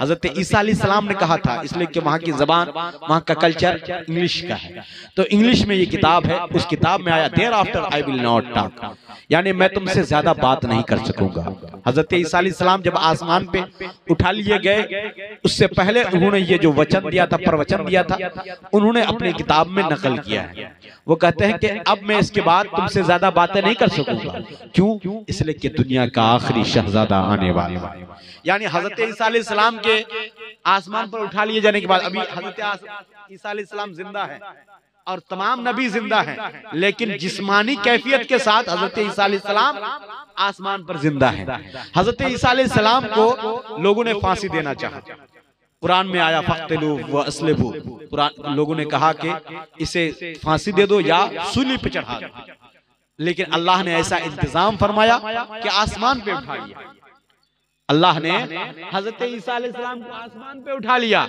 Hazrat Isa अलैहिस्सलाम ने कहा था, इसलिए कि वहाँ की जबान, वहाँ का कल्चर इंग्लिश का है, तो इंग्लिश में ये किताब है। उस किताब में आया, thereafter I will not talk, यानी मैं तुमसे ज्यादा बात नहीं कर सकूंगा। हजरत ईसा अलैहिस्सलाम जब आसमान पे उठा लिए गए, उससे पहले उन्होंने ये जो वचन दिया था, प्रवचन दिया था, उन्होंने अपनी किताब में नकल किया है। वो कहते हैं कि अब मैं इसके बाद तुमसे ज्यादा बातें नहीं कर सकूंगा। क्यों? इसलिए कि दुनिया का आखिरी शहजादा आने वाला। यानी हजरत ईसा अलैहिस्सलाम के आसमान पर उठा लिए जाने के बाद, अभी हजरत ईसा अलैहिस्सलाम जिंदा है और तमाम नबी जिंदा हैं, लेकिन जिस्मानी कैफियत के साथ हजरत ईसा अलैहिस्सलाम आसमान पर जिंदा हैं। हजरत ईसा अलैहिस्सलाम को लोगों ने फांसी देना चाहा। कुरान में आया, फक्तलू व अस्लबू, कुरान लोगों ने कहा कि इसे फांसी दे दो या सूली पे चढ़ा दो, लेकिन अल्लाह ने ऐसा इंतजाम फरमाया कि आसमान पे उठा लिया। अल्लाह ने हजरत ईसा अलैहिस्सलाम को आसमान पे उठा लिया,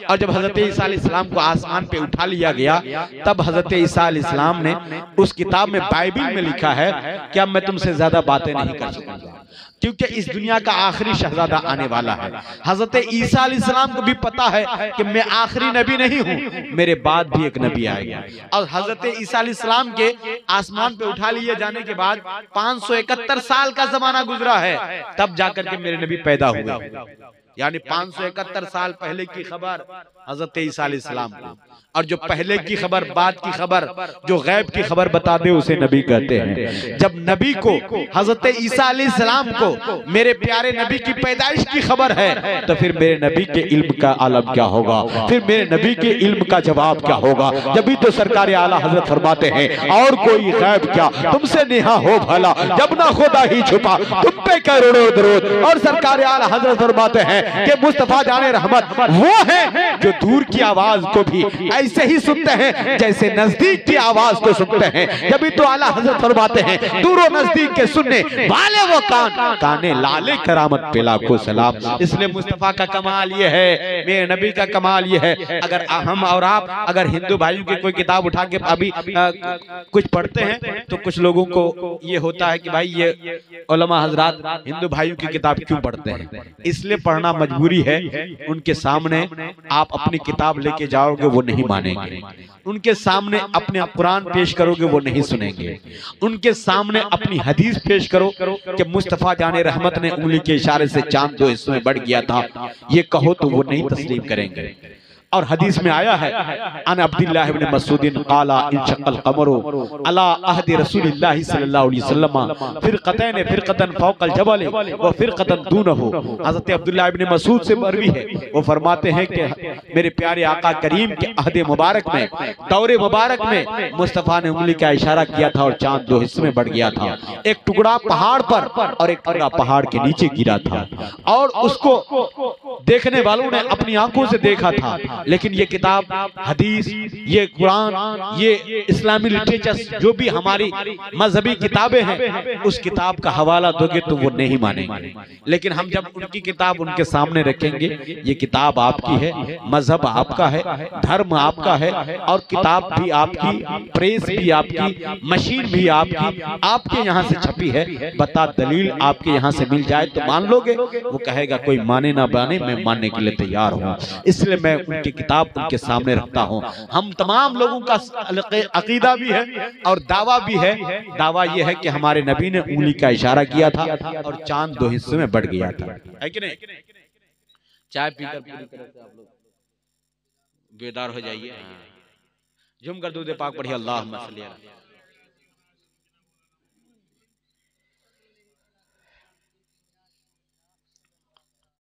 और जब हजरत ईसा अलैहिस्सलाम को आसमान पे उठा लिया गया, तब हजरत ईसा अलैहिस्सलाम ने उस किताब में, बाइबल में लिखा है कि अब मैं तुमसे ज्यादा बातें नहीं कर सकूंगा, क्योंकि इस दुनिया का आखिरी शहजादा आने वाला है। हजरत ईसा अलैहिस्सलाम को भी पता है कि मैं आखिरी नबी नहीं हूँ, मेरे बाद भी एक नबी आएगा। और हजरत ईसा अलैहिस्सलाम के आसमान पे उठा लिए जाने के बाद 571 साल का जमाना गुजरा है, तब जाकर के मेरे नबी पैदा हुए। यानी 571 साल पहले की खबर हजरत ईसा अलैहिस्सलाम को, और जो पहले की खबर, बाद की खबर, जो गैब की खबर बता दे उसे नबी कहते हैं। जब नबी को, हजरत ईसा अलैहिस्सलाम को मेरे प्यारे नबी की पैदाइश की खबर है, तो फिर मेरे नबी के इल्म का आलम क्या होगा, फिर मेरे नबी के इल्म का जवाब क्या होगा। जब भी तो सरकार आला हजरत फरमाते हैं, और कोई गैब क्या तुमसे नेहा हो भला, जब ना खुदा ही छुपा तुम पे करोड़ों दरूद। और सरकार आला हजरत फरमाते हैं कि मुस्तफा जाने रहमत वो है जो दूर की आवाज को भी ऐसे ही सुनते हैं जैसे नजदीक की आवाज को सुनते हैं। जब भी तो आला हजरत फरमाते हैं, दूर और नजदीक के सुनने वाले वो काने लाले करामत पे लाखों सलाम। इसलिए मुस्तफा का कमाल ये है, मेरे नबी का कमाल ये है। अगर हम और आप अगर हिंदू भाइयों की कोई किताब उठा के अभी कुछ पढ़ते हैं तो कुछ लोगों को ये होता है कि भाई ये उलमा हजरात हिंदू भाइयों की किताब क्यों पढ़ते हैं। इसलिए पढ़ना मजबूरी है। उनके सामने आप अपनी किताब लेके जाओगे वो नहीं मानेंगे, उनके सामने अपने कुरान पेश करोगे वो नहीं सुनेंगे, उनके सामने अपनी हदीस पेश करो कि मुस्तफा जाने रहमत ने उंगली के इशारे से चांद 2 हिस्सों में बढ़ गया था, ये कहो तो वो नहीं तस्लीम करेंगे। और हदीस में आया है, अन अब्दुल्लाह इब्न मसूदिन क़ाला इंशक़ल क़मरु अला अहद रसूलिल्लाह सल्लल्लाहु अलैहि वसल्लम फ़िरक़तैन फ़िरक़तन फ़ौक़ल जबल व फ़िरक़तन दूनहु। हज़रत अब्दुल्लाह इब्न मसूद से मरवी है, वो फरमाते हैं कि मेरे प्यारे आका करीम के अहद मुबारक में, दौरे मुबारक में मुस्तफ़ा ने उंगली का इशारा किया था और चांद 2 हिस्सों में बढ़ गया था। एक टुकड़ा पहाड़ पर और एक टुकड़ा पहाड़ के नीचे गिरा था, और उसको देखने वालों ने अपनी आंखों से देखा था। लेकिन ये किताब हदीस, ये कुरान, ये इस्लामी लिटरेचर, जो भी हमारी मजहबी किताबें हैं, उस किताब का हवाला दोगे तो वो नहीं मानेंगे। लेकिन हम जब उनकी किताब उनके सामने रखेंगे, ये किताब आपकी है, मजहब आपका है, धर्म आपका है, और किताब भी आपकी, प्रेस भी आपकी, मशीन भी आपकी, आपके यहाँ से छपी है, बता दलील आपके यहाँ से मिल जाए तो मान लोगे। वो कहेगा कोई माने ना माने, मैं मानने के लिए तैयार हूँ। इसलिए मैं उनकी किताब उनके सामने रखता हूँ। हम तमाम लोगों का अकीदा भी है और दावा भी है। दावा यह है कि हमारे नबी ने उंगली का इशारा किया था और चांद 2 हिस्सों में बढ़ गया था, है कि नहीं। चाय पीकर पूरी तरह से आप लोग बेदार हो जाइए। झुम कर दूध पाक पढ़िए, अल्लाहुम्मा सल्ली अला